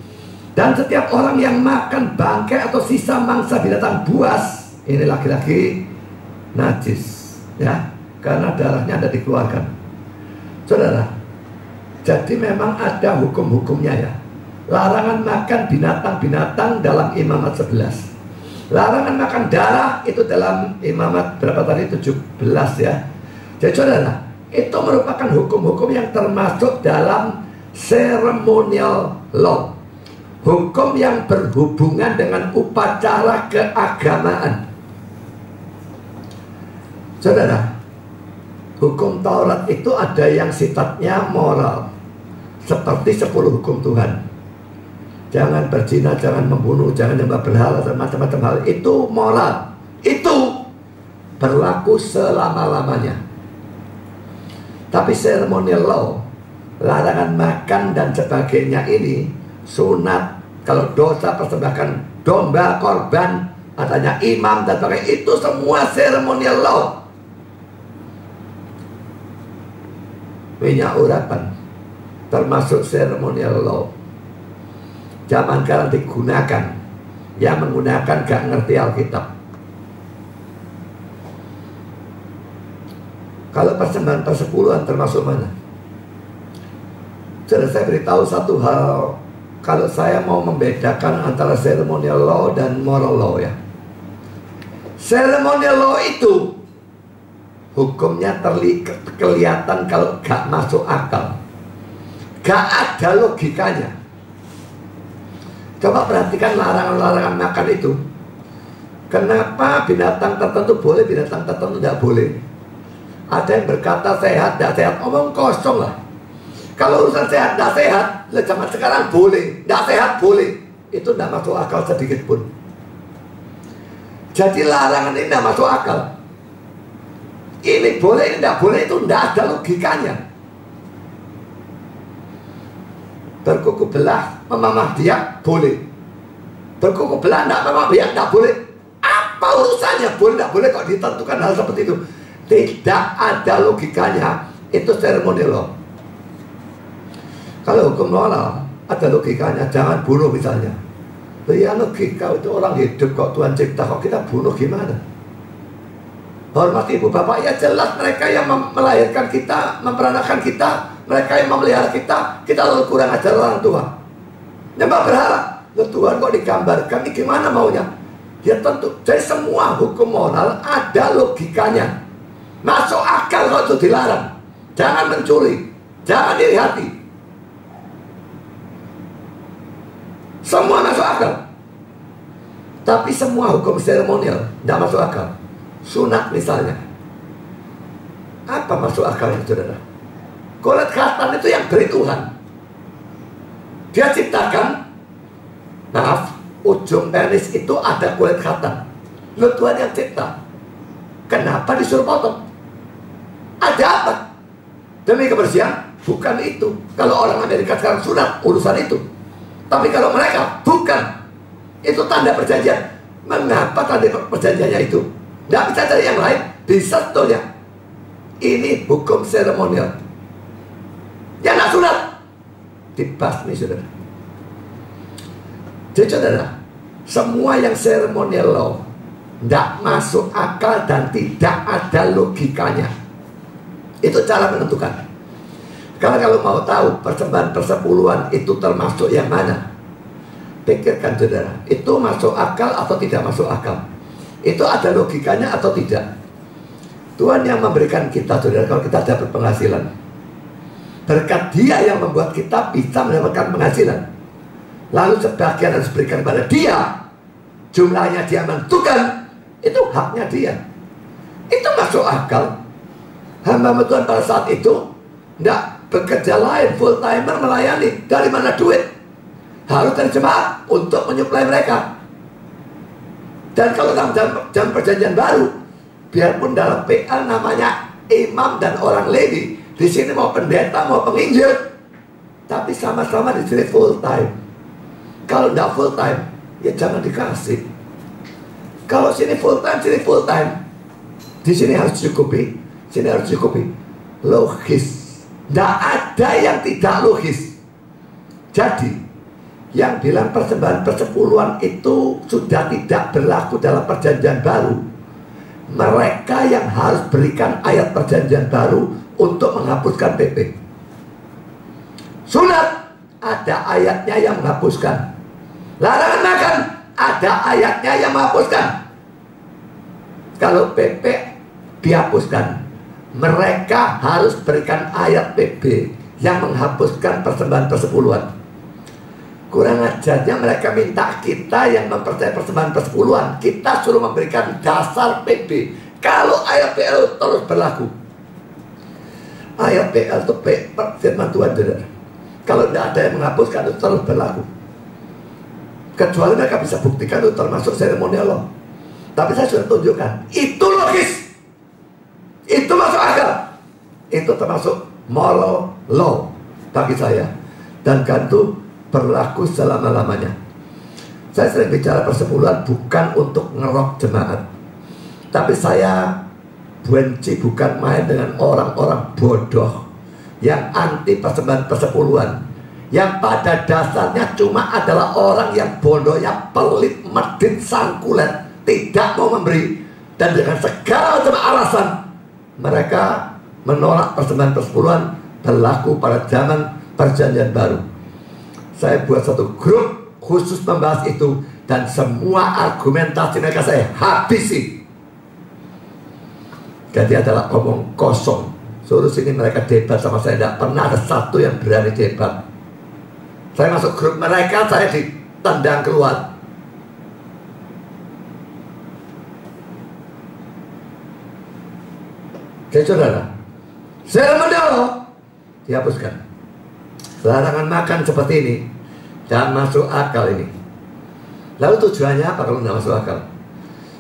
Dan setiap orang yang makan bangkai atau sisa mangsa binatang buas, ini laki-laki najis, ya, karena darahnya ada dikeluarkan. Saudara, jadi memang ada hukum-hukumnya ya. Larangan makan binatang-binatang dalam Imamat 11. Larangan makan darah itu dalam Imamat berapa tadi? 17 ya. Jadi saudara, itu merupakan hukum-hukum yang termasuk dalam ceremonial law. Hukum yang berhubungan dengan upacara keagamaan. Saudara, hukum Taurat itu ada yang sifatnya moral, seperti 10 hukum Tuhan. Jangan berzina, jangan membunuh, jangan nyembah berhala, dan macam-macam hal. Itu moral. Itu berlaku selama-lamanya. Tapi ceremonial law, larangan makan dan sebagainya ini sunat. Kalau dosa persembahkan domba, korban, adanya imam dan sebagainya, itu semua ceremonial law. Minyak urapan termasuk ceremonial law. Zaman sekarang digunakan, yang menggunakan gak ngerti Alkitab. Kalau persembahan persepuluhan termasuk mana? Sudah saya beritahu satu hal. Kalau saya mau membedakan antara ceremonial law dan moral law ya. Ceremonial law itu hukumnya kelihatan kalau gak masuk akal, gak ada logikanya. Coba perhatikan larangan-larangan makan itu. Kenapa binatang tertentu boleh, binatang tertentu tidak boleh? Ada yang berkata sehat, tidak sehat, omong kosong lah. Kalau urusan sehat, tidak sehat, zaman sekarang boleh, tidak sehat boleh. Itu tidak masuk akal sedikit pun. Jadi larangan ini tidak masuk akal. Ini boleh, ini tidak boleh, itu tidak ada logikanya. Berkuku belah, memamah biak, boleh. Berkuku belah, tidak memamah biak, tidak boleh. Apa urusannya? Boleh, tidak boleh, kok ditentukan hal seperti itu? Tidak ada logikanya. Itu ceremonial law. Kalau hukum moral ada logikanya. Jangan bunuh misalnya. Ya logika, itu orang hidup kok Tuhan cipta, kok kita bunuh gimana? Hormati ibu bapak, ya jelas mereka yang melahirkan kita, memperanakan kita, mereka yang memelihara kita lalu kurang ajar orang tua. Nyembah berhala, Tuhan kok digambarkan, ini gimana maunya? Ya tentu, jadi semua hukum moral ada logikanya. Masuk akal kalau itu dilarang. Jangan mencuri, jangan iri hati. Semua masuk akal. Tapi semua hukum seremonial tidak masuk akal. Sunat misalnya, apa masuk akalnya saudara? Kulit khatan itu yang beri Tuhan. Dia ciptakan, maaf, ujung penis itu ada kulit khatan. Lalu Tuhan yang cipta. Kenapa disuruh potong? Ada apa? Demi kebersihan? Bukan itu. Kalau orang Amerika sekarang sunat, urusan itu. Tapi kalau mereka bukan, itu tanda perjanjian. Mengapa tanda perjanjiannya itu? Tidak bisa cari yang lain, bisa sebetulnya. Ini hukum seremonial. Yang nak sunat dibasmi saudara. Jadi saudara, semua yang seremonial law tidak masuk akal dan tidak ada logikanya. Itu cara menentukan. Karena kalau mau tahu persembahan persepuluhan itu termasuk yang mana, pikirkan saudara, itu masuk akal atau tidak masuk akal? Itu ada logikanya atau tidak? Tuhan yang memberikan kita saudara, kalau kita dapat penghasilan, berkat Dia yang membuat kita bisa mendapatkan penghasilan, lalu sebagian harus diberikan kepada Dia, jumlahnya Dia menentukan, itu haknya Dia. Itu masuk akal. Hamba Tuhan pada saat itu tidak bekerja lain, full timer melayani. Dari mana duit? Harus dari jemaat untuk menyuplai mereka. Dan kalau dalam jam perjanjian baru, biarpun dalam PA namanya imam dan orang Lewi, di sini mau pendeta, mau penginjil, tapi sama-sama di sini full time. Kalau tidak full time, ya jangan dikasih. Kalau sini full time, sini full time. Di sini harus cukupi, sini harus cukupi. Logis. Tidak ada yang tidak logis. Jadi yang bilang persembahan persepuluhan itu sudah tidak berlaku dalam perjanjian baru. Mereka yang harus berikan ayat perjanjian baru untuk menghapuskan PP. Sunat ada ayatnya yang menghapuskan. Larangan makan ada ayatnya yang menghapuskan. Kalau PP dihapuskan, mereka harus berikan ayat PP yang menghapuskan persembahan persepuluhan. Kurang ajarnya mereka minta kita yang mempercayai persembahan persepuluhan, kita suruh memberikan dasar PP. Kalau ayat PL terus berlaku, ayat PL itu firman Tuhan, saudara. Kalau tidak ada yang menghapuskan, itu terus berlaku. Kecuali mereka bisa buktikan itu termasuk seremonial law. Tapi saya sudah tunjukkan, itu logis, itu masuk akal, itu termasuk moral law bagi saya. Dan kan itu berlaku selama-lamanya. Saya sering bicara persepuluhan bukan untuk ngerok jemaat, tapi saya benci bukan main dengan orang-orang bodoh yang anti persembahan persepuluhan, yang pada dasarnya cuma adalah orang yang bodoh, yang pelit, medit, sangkulet, tidak mau memberi, dan dengan segala macam alasan mereka menolak persembahan persepuluhan berlaku pada zaman perjanjian baru. Saya buat satu grup khusus membahas itu, dan semua argumentasi mereka saya habisi. Jadi adalah omong kosong. Suruh sini mereka debat sama saya, tidak pernah ada satu yang berani debat. Saya masuk grup mereka, saya ditendang keluar. Oke saudara, seremonial dihapuskan. Larangan makan seperti ini dan masuk akal ini. Lalu tujuannya apa kalau tidak masuk akal?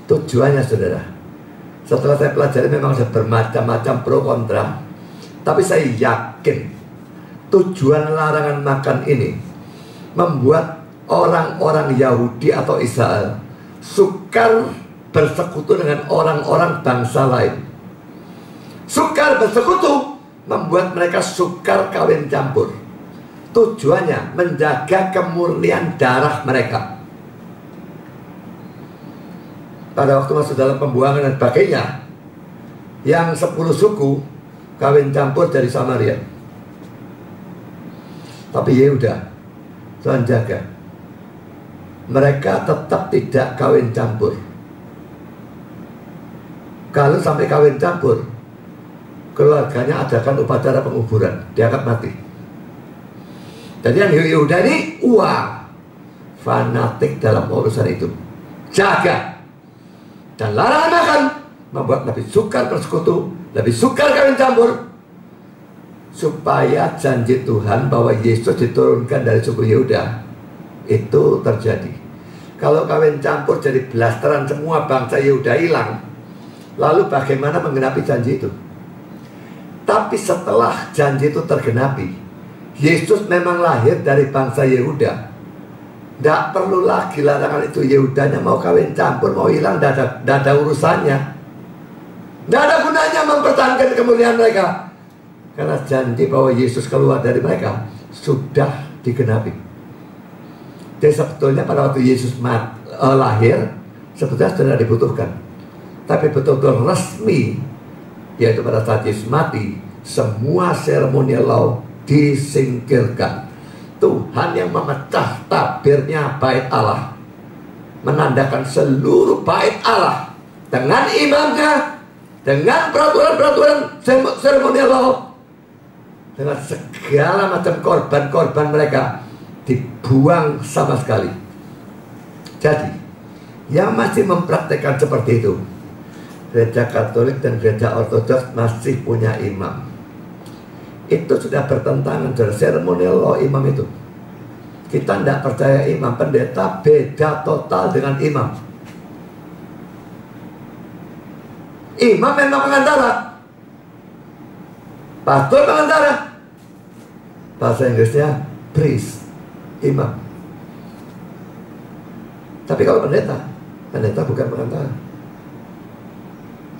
Tujuannya saudara, setelah saya pelajari memang ada bermacam-macam pro kontra, tapi saya yakin tujuan larangan makan ini membuat orang-orang Yahudi atau Israel sukar bersekutu dengan orang-orang bangsa lain. Sukar bersekutu membuat mereka sukar kawin campur. Tujuannya menjaga kemurnian darah mereka. Pada waktu masuk dalam pembuangan dan sebagainya, yang 10 suku kawin campur dari Samaria. Tapi Yehuda, Tuhan jaga, mereka tetap tidak kawin campur. Kalau sampai kawin campur, keluarganya adakan upacara penguburan, diangkat mati. Jadi yang Yehuda ini fanatik dalam urusan itu. Jaga. Dan larangan makan membuat lebih sukar bersekutu, lebih sukar kawin campur, supaya janji Tuhan bahwa Yesus diturunkan dari suku Yehuda itu terjadi. Kalau kawin campur jadi blasteran, semua bangsa Yehuda hilang, lalu bagaimana menggenapi janji itu? Tapi setelah janji itu tergenapi, Yesus memang lahir dari bangsa Yehuda. Tidak perlu lagi larangan itu. Yehudanya mau kawin campur, mau hilang, tidak ada urusannya. Tidak ada gunanya mempertahankan kemuliaan mereka, karena janji bahwa Yesus keluar dari mereka sudah digenapi. Jadi sebetulnya pada waktu Yesus lahir, sebetulnya sudah dibutuhkan. Tapi betul-betul resmi, yaitu pada saat Yesus mati, semua seremonial law disingkirkan. Tuhan yang memecah tabirnya bait Allah, menandakan seluruh bait Allah dengan imamnya, dengan peraturan-peraturan seremonial law, dengan segala macam korban-korban mereka dibuang sama sekali. Jadi yang masih mempraktekkan seperti itu, Gereja Katolik dan Gereja Ortodoks masih punya imam. Itu sudah bertentangan dengan seremonial law imam itu. Kita tidak percaya imam. Pendeta beda total dengan imam. Imam memang pengantara, pastor pengantara, bahasa Inggrisnya priest, imam. Tapi kalau pendeta pendeta bukan pengantara.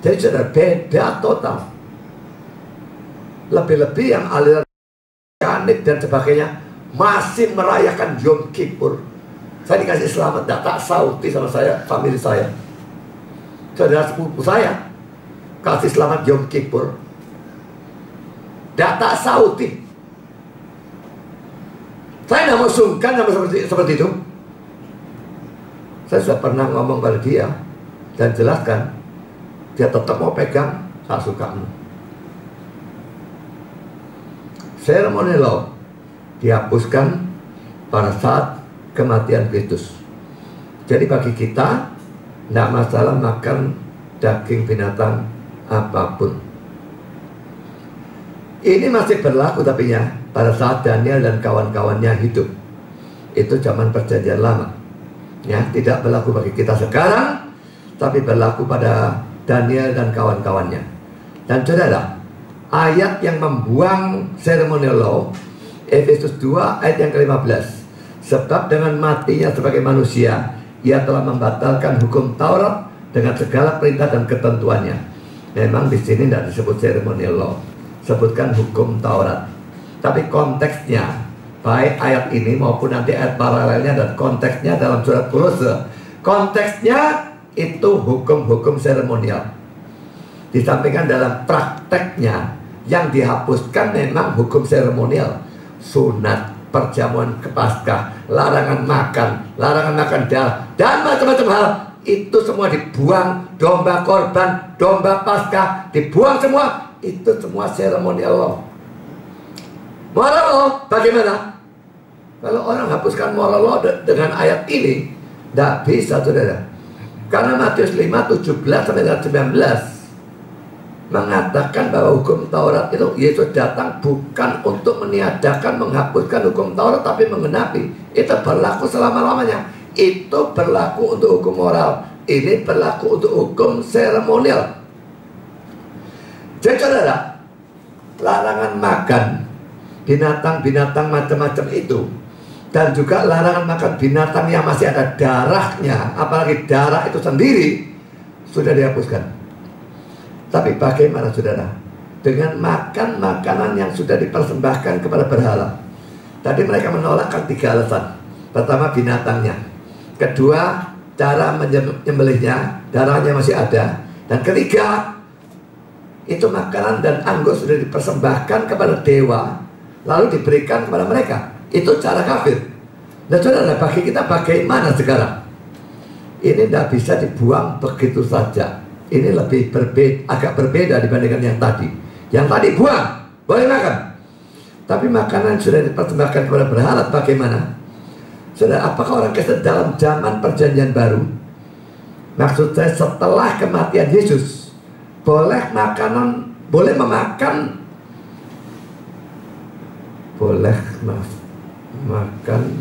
Jadi saudara, beda total. Lebih-lebih yang aliran mekanik dan sebagainya masih merayakan Yom Kippur. Saya dikasih selamat, tak sauti sama saya, famili saya. Saudara sepupu saya kasih selamat Yom Kippur, tak sauti. Saya tidak mau sungkan sama seperti itu. Saya sudah pernah ngomong pada dia dan jelaskan, dia tetap mau pegang, saya suka. Ceremonial law dihapuskan pada saat kematian Kristus. Jadi bagi kita tidak masalah makan daging binatang apapun. Ini masih berlaku tapi ya pada saat Daniel dan kawan-kawannya hidup. Itu zaman perjanjian lama. Ya, tidak berlaku bagi kita sekarang, tapi berlaku pada Daniel dan kawan-kawannya. Dan saudara, ayat yang membuang ceremonial law, Efesus 2 ayat yang ke-15. Sebab dengan matinya sebagai manusia, ia telah membatalkan hukum Taurat dengan segala perintah dan ketentuannya. Memang di sini tidak disebut ceremonial law, sebutkan hukum Taurat. Tapi konteksnya, baik ayat ini maupun nanti ayat paralelnya dan konteksnya dalam surat Kolose, konteksnya itu hukum-hukum seremonial. Disampaikan dalam prakteknya yang dihapuskan memang hukum seremonial, sunat, perjamuan Paskah, larangan makan darah, dan macam-macam hal. Itu semua dibuang. Domba korban, domba Paskah dibuang semua. Itu semua seremonial law. Moral law bagaimana? Kalau orang hapuskan moral law dengan ayat ini, tidak bisa, saudara. Karena Matius 5:17-19 mengatakan bahwa hukum Taurat itu, Yesus datang bukan untuk meniadakan, menghapuskan hukum Taurat, tapi menggenapi. Itu berlaku selama-lamanya. Itu berlaku untuk hukum moral. Ini berlaku untuk hukum seremonial. Jadi saudara, larangan makan binatang-binatang macam-macam itu, dan juga larangan makan binatang yang masih ada darahnya, apalagi darah itu sendiri, sudah dihapuskan. Tapi bagaimana saudara dengan makan makanan yang sudah dipersembahkan kepada berhala? Tadi mereka menolakkan 3 alasan. Pertama, binatangnya. Kedua, cara menyembelihnya, darahnya masih ada. Dan ketiga, itu makanan dan anggur sudah dipersembahkan kepada dewa, lalu diberikan kepada mereka. Itu cara kafir. Dan saudara, bagi kita bagaimana sekarang? Ini tidak bisa dibuang begitu saja. Ini lebih agak berbeda dibandingkan yang tadi. Yang tadi buang, boleh makan. Tapi makanan sudah dipersembahkan kepada berhala, bagaimana? Saudara, apakah orang Kristen dalam zaman perjanjian baru, maksud saya setelah kematian Yesus, boleh memakan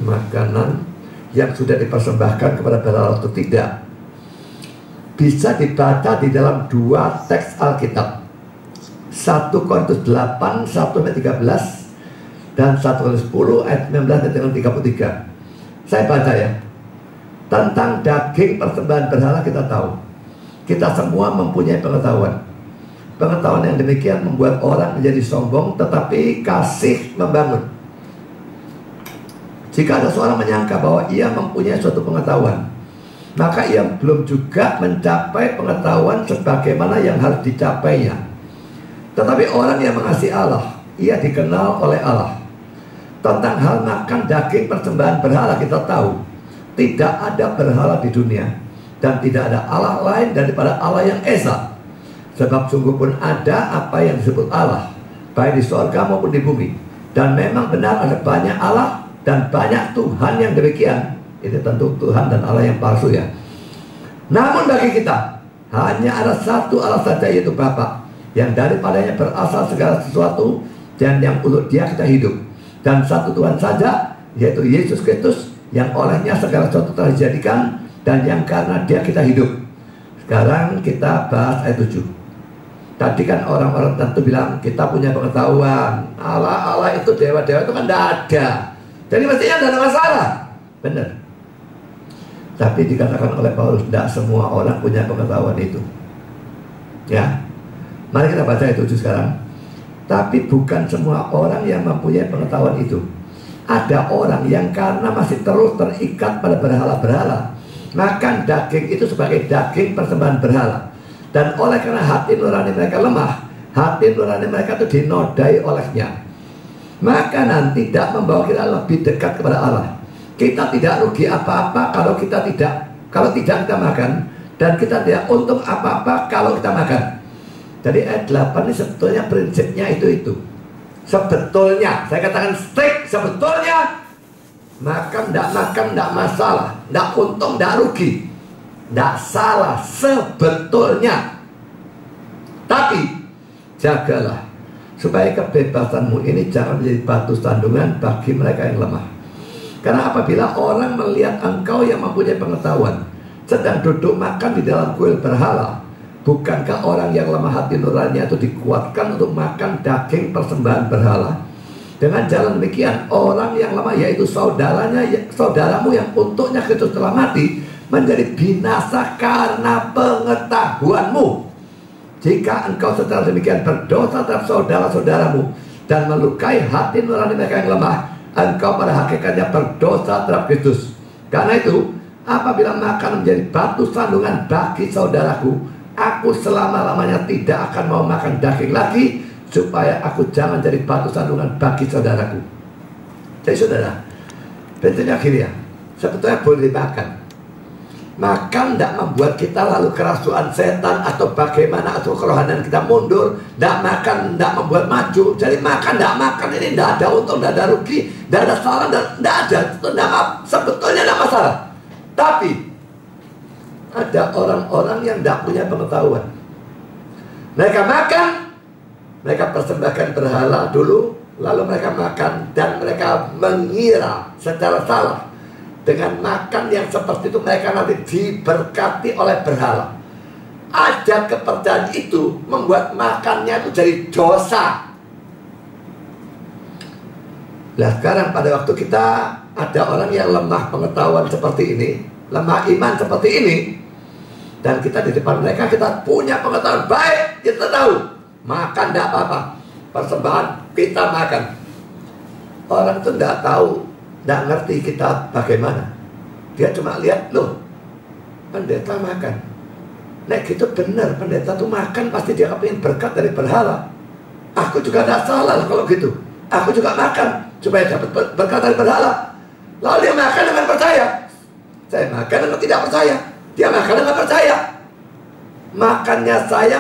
makanan yang sudah dipersembahkan kepada berhala atau tidak? Bisa dibaca di dalam 2 teks Alkitab, 1 Korintus 8 1-13 dan 1 Korintus 10 ayat 19 dan 33. Saya baca ya. Tentang daging persembahan berhala kita tahu, kita semua mempunyai pengetahuan. Pengetahuan yang demikian membuat orang menjadi sombong, tetapi kasih membangun. Jika ada seorang menyangka bahwa ia mempunyai suatu pengetahuan, maka ia belum juga mencapai pengetahuan sebagaimana yang harus dicapainya. Tetapi orang yang mengasihi Allah, ia dikenal oleh Allah. Tentang hal makan daging persembahan berhala kita tahu, tidak ada berhala di dunia, dan tidak ada Allah lain daripada Allah yang Esa. Sebab sungguh pun ada apa yang disebut Allah, baik di surga maupun di bumi. Dan memang benar ada banyak Allah dan banyak Tuhan yang demikian. Ini tentu Tuhan dan Allah yang palsu ya. Namun bagi kita hanya ada satu Allah saja, yaitu Bapa, yang daripadanya berasal segala sesuatu, dan yang untuk Dia kita hidup. Dan satu Tuhan saja, yaitu Yesus Kristus, yang olehnya segala sesuatu telah dijadikan, dan yang karena Dia kita hidup. Sekarang kita bahas ayat 7. Tadi kan orang-orang tentu bilang kita punya pengetahuan, Allah itu, dewa-dewa itu kan tidak ada, jadi mestinya tidak ada masalah. Benar. Tapi dikatakan oleh Paulus, tidak semua orang punya pengetahuan itu. Ya, mari kita baca ayat 7 sekarang. Tapi bukan semua orang yang mempunyai pengetahuan itu. Ada orang yang karena masih terus terikat pada berhala-berhala, makan daging itu sebagai daging persembahan berhala. Dan oleh karena hati nurani mereka lemah, hati nurani mereka itu dinodai olehnya, maka nanti tidak membawa kita lebih dekat kepada Allah. Kita tidak rugi apa-apa kalau tidak kita makan, dan kita tidak untung apa-apa kalau kita makan. Jadi ayat 8 ini sebetulnya prinsipnya itu. Sebetulnya, saya katakan strict, sebetulnya makan tidak masalah, tidak untung, tidak rugi, tidak salah sebetulnya. Tapi jagalah supaya kebebasanmu ini jangan menjadi batu sandungan bagi mereka yang lemah. Karena apabila orang melihat engkau yang mempunyai pengetahuan sedang duduk makan di dalam kuil berhala, bukankah orang yang lemah hati nuraninya itu dikuatkan untuk makan daging persembahan berhala? Dengan jalan demikian, orang yang lemah, yaitu saudaramu yang untuknya Kristus telah mati, menjadi binasa karena pengetahuanmu. Jika engkau secara demikian berdosa terhadap saudara-saudaramu dan melukai hati nurani mereka yang lemah, engkau pada hakikatnya berdosa terhadap Kristus. Karena itu, apabila makan menjadi batu sandungan bagi saudaraku, aku selama-lamanya tidak akan mau makan daging lagi, supaya aku jangan jadi batu sandungan bagi saudaraku. Jadi saudara, bentuknya gini ya, sebetulnya boleh dimakan. Makan tidak membuat kita lalu kerasukan setan atau bagaimana, atau kerohanian kita mundur. Tidak makan tidak membuat maju. Jadi makan tidak makan ini tidak ada untung, tidak ada rugi, tidak ada salah, tidak ada. Sebetulnya tidak masalah. Tapi ada orang-orang yang tidak punya pengetahuan. Mereka makan, mereka persembahkan berhala dulu, lalu mereka makan, dan mereka mengira secara salah. Dengan makan yang seperti itu mereka nanti diberkati oleh berhala. Ada kepercayaan itu membuat makannya itu jadi dosa. Nah sekarang pada waktu kita ada orang yang lemah pengetahuan seperti ini, lemah iman seperti ini, dan kita di depan mereka kita punya pengetahuan baik, kita tahu makan tidak apa-apa, persembahan kita makan. Orang itu tidak tahu, tidak ngerti kita bagaimana. Dia cuma lihat, loh pendeta makan. Nah gitu benar, pendeta tuh makan pasti dia kepingin berkat dari berhala. Aku juga tidak salah kalau gitu. Aku juga makan supaya dapat berkat dari berhala. Lalu dia makan dengan percaya. Saya makan dengan tidak percaya. Dia makan dengan percaya. Makannya saya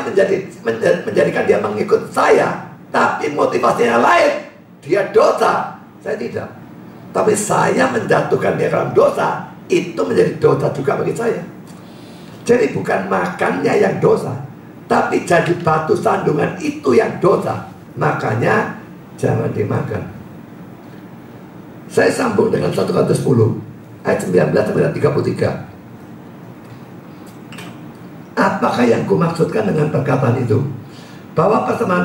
menjadikan dia mengikut saya, tapi motivasinya lain. Dia dosa, saya tidak. Tapi saya menjatuhkan dia dalam dosa, itu menjadi dosa juga bagi saya. Jadi bukan makannya yang dosa, tapi jadi batu sandungan itu yang dosa. Makanya jangan dimakan. Saya sambung dengan 1 Korintus 10 ayat 19-33. Apakah yang kumaksudkan dengan perkataan itu? Bahwa persembahan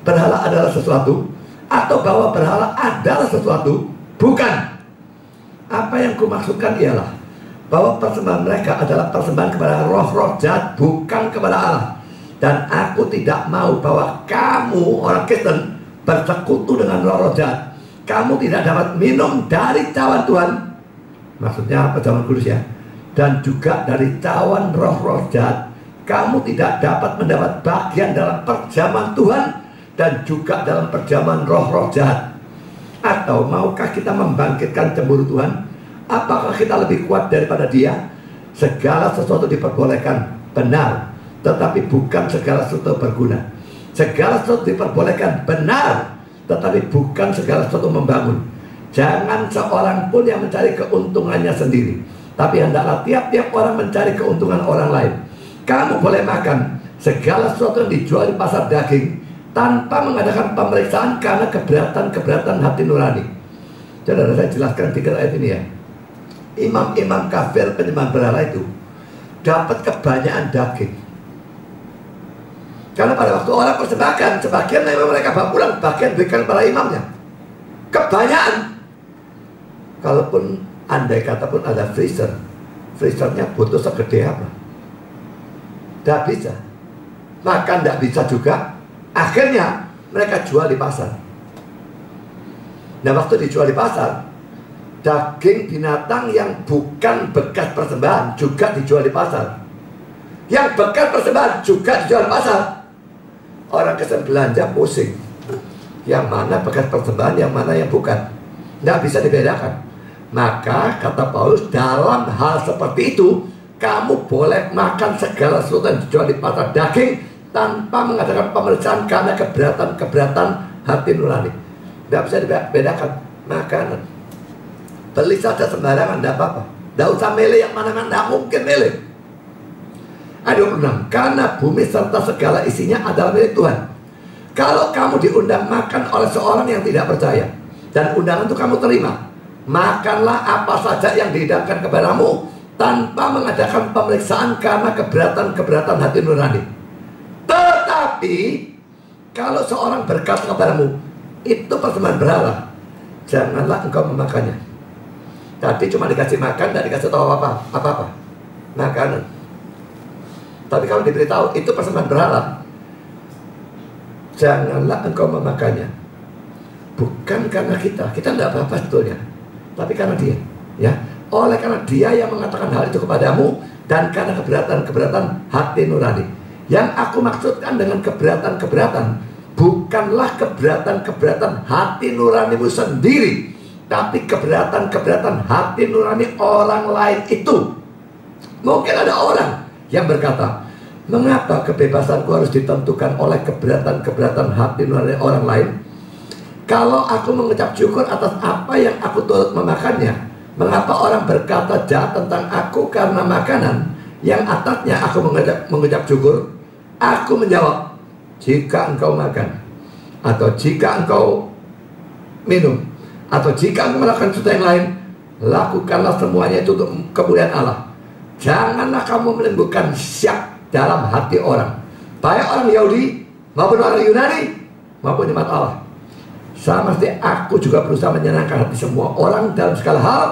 berhala adalah sesuatu, atau bahwa berhala adalah sesuatu? Bukan. Apa yang kumaksudkan ialah bahwa persembahan mereka adalah persembahan kepada roh-roh jahat, bukan kepada Allah. Dan aku tidak mau bahwa kamu orang Kristen bersekutu dengan roh-roh jahat. Kamu tidak dapat minum dari cawan Tuhan, maksudnya perjamuan kudus ya, dan juga dari cawan roh-roh jahat. Kamu tidak dapat mendapat bagian dalam perjamuan Tuhan dan juga dalam perjamuan roh-roh jahat. Atau maukah kita membangkitkan cemburu Tuhan? Apakah kita lebih kuat daripada dia? Segala sesuatu diperbolehkan, benar, tetapi bukan segala sesuatu berguna. Segala sesuatu diperbolehkan, benar, tetapi bukan segala sesuatu membangun. Jangan seorang pun yang mencari keuntungannya sendiri, tapi hendaklah tiap-tiap orang mencari keuntungan orang lain. Kamu boleh makan segala sesuatu yang dijual di pasar daging tanpa mengadakan pemeriksaan karena keberatan hati nurani. Saudara, saya jelaskan dikit ayat ini ya. Imam-imam kafir penyembah berhala itu dapat kebanyakan daging. Karena pada waktu orang persembahkan, sebagian memang mereka bawa pulang, bagian berikan kepada imamnya. Kebanyakan. Kalaupun andai kata pun ada freezer freezernya butuh segede apa? Tidak bisa. Makan tidak bisa juga. Akhirnya mereka jual di pasar. Nah, waktu dijual di pasar, daging binatang yang bukan bekas persembahan juga dijual di pasar. Yang bekas persembahan juga dijual di pasar. Orang kesan belanja pusing. Yang mana bekas persembahan, yang mana yang bukan. Tidak bisa dibedakan. Maka kata Paulus, dalam hal seperti itu, kamu boleh makan segala sesuatu yang dijual di pasar daging tanpa mengadakan pemeriksaan karena keberatan hati nurani. Tidak bisa dibedakan makanan. Beli saja sembarangan, tidak apa-apa. Tidak usah milih yang mana-mana, tidak mungkin milih. Ayat 26, karena bumi serta segala isinya adalah milik Tuhan. Kalau kamu diundang makan oleh seorang yang tidak percaya, dan undangan itu kamu terima, makanlah apa saja yang dihidangkan kepadamu tanpa mengadakan pemeriksaan karena keberatan hati nurani. Tetapi kalau seorang berkata kepadamu, itu persembahan berhala, janganlah engkau memakannya. Tadi cuma dikasih makan, tidak dikasih tahu apa-apa makanan. Tapi kalau diberitahu itu persembahan berhala, janganlah engkau memakannya. Bukan karena kita tidak apa-apa sebetulnya, tapi karena dia, ya. Oleh karena dia yang mengatakan hal itu kepadamu, dan karena keberatan hati nurani. Yang aku maksudkan dengan keberatan, bukanlah keberatan hati nuranimu sendiri, tapi keberatan hati nurani orang lain itu. Mungkin ada orang yang berkata, mengapa kebebasanku harus ditentukan oleh keberatan hati nurani orang lain? Kalau aku mengucap syukur atas apa yang aku turut memakannya, mengapa orang berkata jahat tentang aku karena makanan yang atasnya aku mengucap syukur? Aku menjawab, jika engkau makan, atau jika engkau minum, atau jika engkau melakukan sesuatu yang lain, lakukanlah semuanya itu untuk kemuliaan Allah. Janganlah kamu menimbulkan syak dalam hati orang, baik orang Yahudi maupun orang Yunani maupun jemaat Allah. Sama seperti aku juga berusaha menyenangkan hati semua orang dalam segala hal,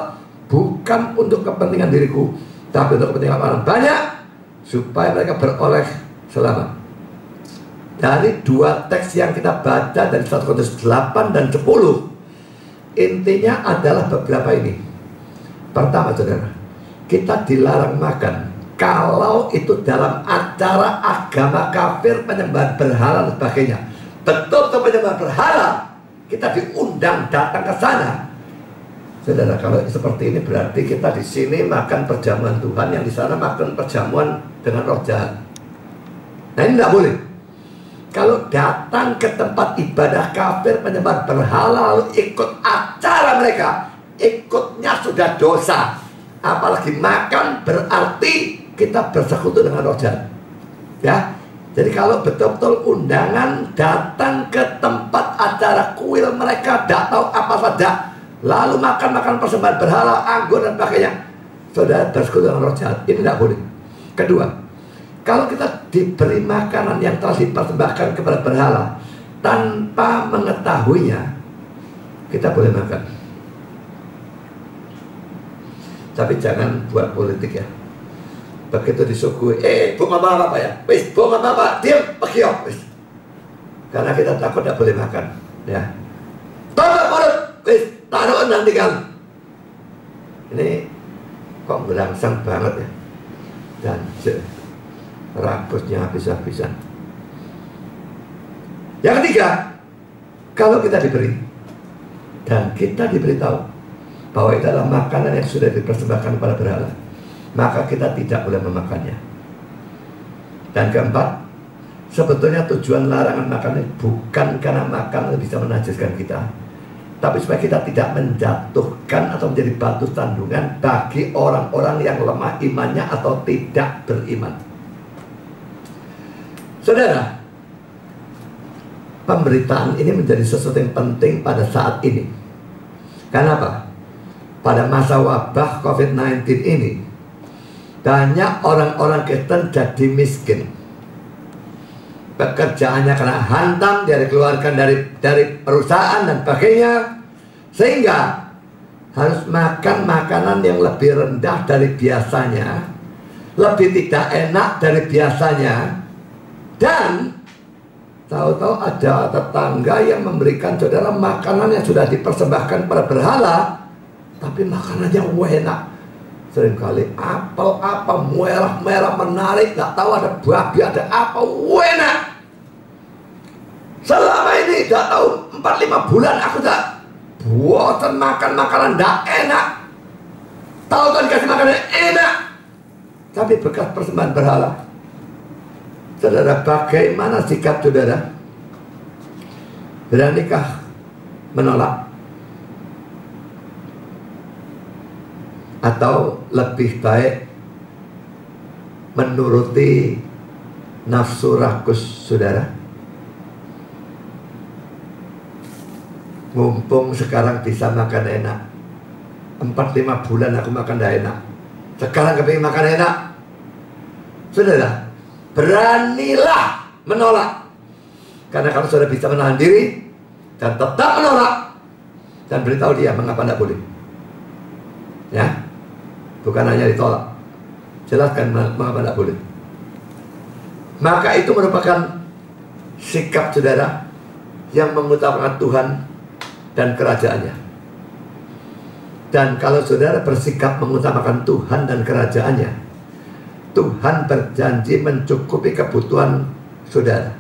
bukan untuk kepentingan diriku, tapi untuk kepentingan orang banyak, supaya mereka beroleh selamat. Dari dua teks yang kita baca dari 1 Korintus 8 dan 10, intinya adalah beberapa ini. Pertama, saudara, kita dilarang makan kalau itu dalam acara agama kafir, penyembahan berhala dan sebagainya. Betul penyembahan berhala, kita diundang datang ke sana. Saudara, kalau seperti ini berarti kita di sini makan perjamuan Tuhan, yang di sana makan perjamuan dengan roh jahat. Nah, ini tidak boleh. Kalau datang ke tempat ibadah kafir, penyembah berhala, lalu ikut acara mereka, ikutnya sudah dosa. Apalagi makan, berarti kita bersekutu dengan roh jahat. Ya, jadi kalau betul-betul undangan datang ke tempat acara kuil mereka, tidak tahu apa saja, lalu makan persembahan berhala, anggur dan sebagainya, saudara bersekutu dengan roh jahat. Ini tidak boleh. Kedua, kalau kita diberi makanan yang telah dipersembahkan kepada berhala tanpa mengetahuinya, kita boleh makan. Tapi jangan buat politik, ya. Begitu disuguhi, bunga apa ya? Wis, bunga apa? Diam, pergi, wis. Karena kita takut tidak boleh makan, ya. Tutup mulut, wis, taruh nanti kan. Ini kok berangsang banget, ya. Dan rambutnya habis-habisan. Yang ketiga, kalau kita diberi dan kita diberitahu bahwa itu adalah makanan yang sudah dipersembahkan kepada berhala, maka kita tidak boleh memakannya. Dan keempat, sebetulnya tujuan larangan makan ini bukan karena makan bisa menajiskan kita, tapi supaya kita tidak menjatuhkan atau menjadi batu sandungan bagi orang-orang yang lemah imannya atau tidak beriman. Saudara, pemberitaan ini menjadi sesuatu yang penting pada saat ini. Kenapa? Pada masa wabah COVID-19 ini, banyak orang-orang Kristen jadi miskin. Pekerjaannya kena hantam, dia dikeluarkan dari perusahaan dan sebagainya. Sehingga harus makan makanan yang lebih rendah dari biasanya, lebih tidak enak dari biasanya, dan tahu-tahu ada tetangga yang memberikan saudara makanan yang sudah dipersembahkan pada berhala, tapi makanannya enak. Seringkali apel apa merah-merah menarik, nggak tahu ada babi ada apa, enak. Selama ini nggak tahu 4-5 bulan aku tak bosan makan makanan nggak enak. Tahu-tahu dikasih makanan enak, tapi bekas persembahan berhala. Saudara, bagaimana sikap saudara? Beranikah menolak? Atau lebih baik menuruti nafsu rakus saudara? Mumpung sekarang bisa makan enak, 4-5 bulan aku makan tidak enak, sekarang kepingin makan enak. Saudara, beranilah menolak. Karena kalau sudah bisa menahan diri dan tetap menolak, dan beritahu dia mengapa tidak boleh. Ya, bukan hanya ditolak, jelaskan mengapa tidak boleh. Maka itu merupakan sikap saudara yang mengutamakan Tuhan dan kerajaannya. Dan kalau saudara bersikap mengutamakan Tuhan dan kerajaannya, Tuhan berjanji mencukupi kebutuhan saudara.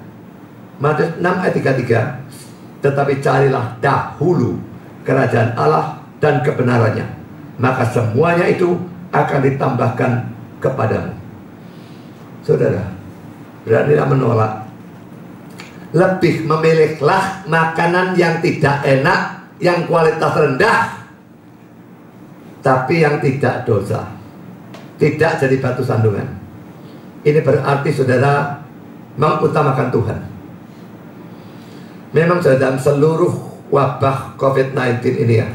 Matius 6 ayat 33, tetapi carilah dahulu kerajaan Allah dan kebenarannya, maka semuanya itu akan ditambahkan kepadamu. Saudara, beranilah menolak. Lebih memilihlah makanan yang tidak enak, yang kualitas rendah, tapi yang tidak dosa, tidak jadi batu sandungan. Ini berarti saudara mengutamakan Tuhan. Memang dalam seluruh wabah COVID-19 ini ya,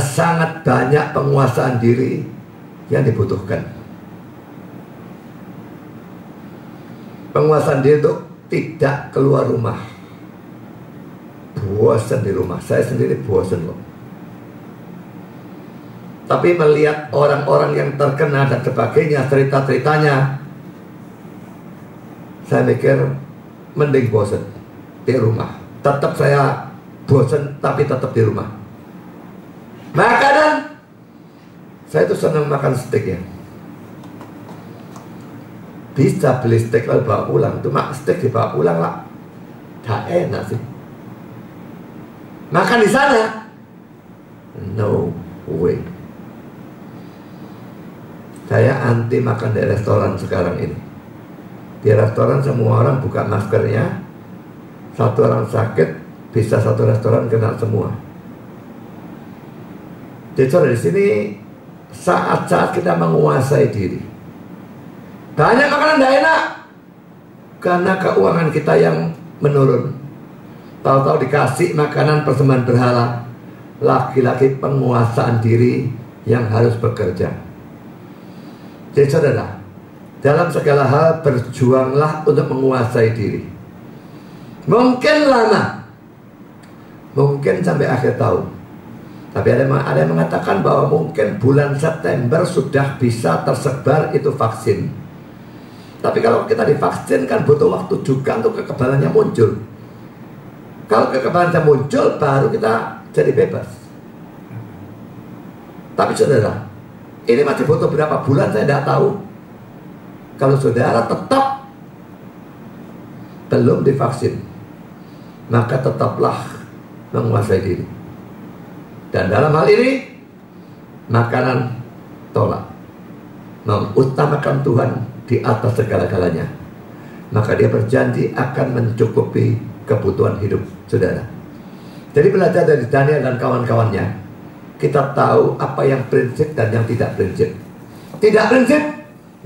sangat banyak penguasaan diri yang dibutuhkan. Penguasaan diri itu tidak keluar rumah. Bosan di rumah. Saya sendiri bosan loh. Tapi melihat orang-orang yang terkena dan sebagainya, cerita-ceritanya, saya mikir mending bosan di rumah. Tetap saya bosan tapi tetap di rumah. Makanan, saya itu senang makan steak ya. Bisa beli steak lalu bawa pulang, cuma steak dibawa pulang lah, tak enak sih. Makan di sana, no way. Saya anti makan di restoran sekarang ini. Di restoran semua orang buka maskernya. Satu orang sakit, bisa satu restoran kena semua. Jadi di sini saat-saat kita menguasai diri. Banyak makanan tidak enak karena keuangan kita yang menurun. Tahu-tahu dikasih makanan persembahan berhala. Laki-laki penguasaan diri yang harus bekerja. Jadi saudara, dalam segala hal berjuanglah untuk menguasai diri. Mungkin lama, mungkin sampai akhir tahun. Tapi ada yang mengatakan bahwa mungkin bulan September sudah bisa tersebar itu vaksin. Tapi kalau kita divaksin kan butuh waktu juga untuk kekebalannya muncul. Kalau kekebalannya muncul baru kita jadi bebas. Tapi saudara, ini masih butuh berapa bulan saya tidak tahu. Kalau saudara tetap belum divaksin, maka tetaplah menguasai diri. Dan dalam hal ini, makanan tolak. Mengutamakan Tuhan di atas segala-galanya. Maka dia berjanji akan mencukupi kebutuhan hidup saudara. Jadi belajar dari Daniel dan kawan-kawannya, kita tahu apa yang prinsip dan yang tidak prinsip. Tidak prinsip,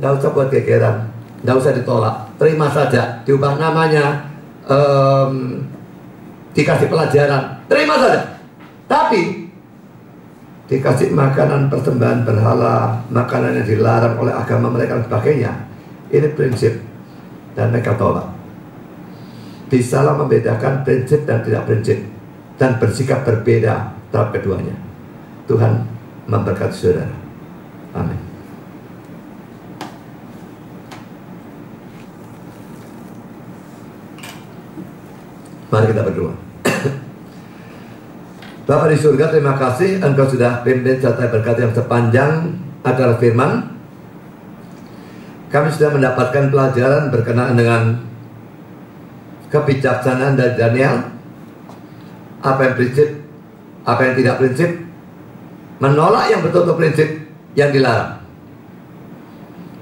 nggak usah buat gegeran, nggak usah ditolak, terima saja, diubah namanya, dikasih pelajaran, terima saja. Tapi dikasih makanan persembahan berhala, makanan yang dilarang oleh agama mereka dan sebagainya, ini prinsip dan mereka tolak. Bisalah membedakan prinsip dan tidak prinsip dan bersikap berbeda terhadap keduanya. Tuhan memberkati saudara. Amin. Mari kita berdoa. Bapa di surga, terima kasih Engkau sudah pimpin serta berkati yang sepanjang acara firman. Kami sudah mendapatkan pelajaran berkenaan dengan kebijaksanaan dari Daniel. Apa yang prinsip, apa yang tidak prinsip, menolak yang betul-betul prinsip yang dilarang,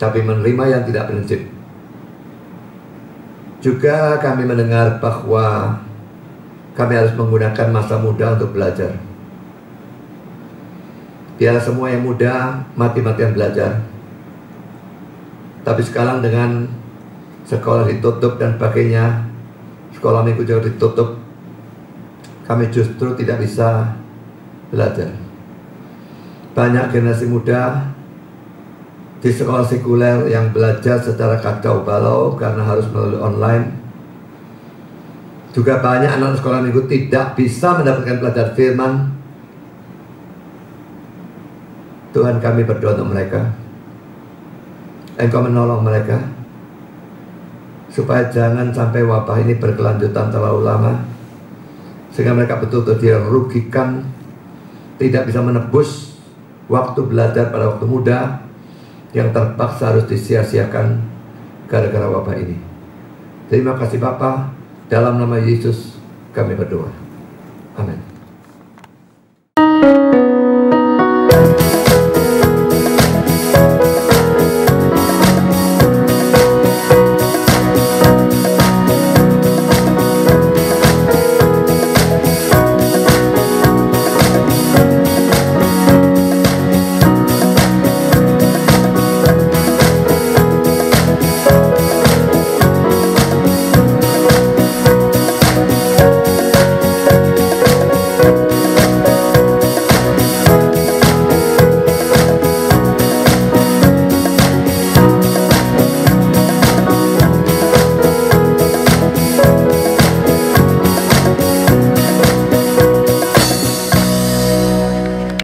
tapi menerima yang tidak prinsip. Juga kami mendengar bahwa kami harus menggunakan masa muda untuk belajar. Biar semua yang muda mati-matian belajar. Tapi sekarang dengan sekolah ditutup dan sebagainya, sekolah minggu juga ditutup, kami justru tidak bisa belajar. Banyak generasi muda di sekolah sekuler yang belajar secara kacau balau karena harus melalui online. Juga banyak anak sekolah minggu tidak bisa mendapatkan pelajaran firman. Tuhan, kami berdoa untuk mereka. Engkau menolong mereka supaya jangan sampai wabah ini berkelanjutan terlalu lama, sehingga mereka betul-betul dirugikan, tidak bisa menebus waktu belajar pada waktu muda yang terpaksa harus disia-siakan gara-gara wabah ini. Terima kasih Bapa, dalam nama Yesus kami berdoa. Amin.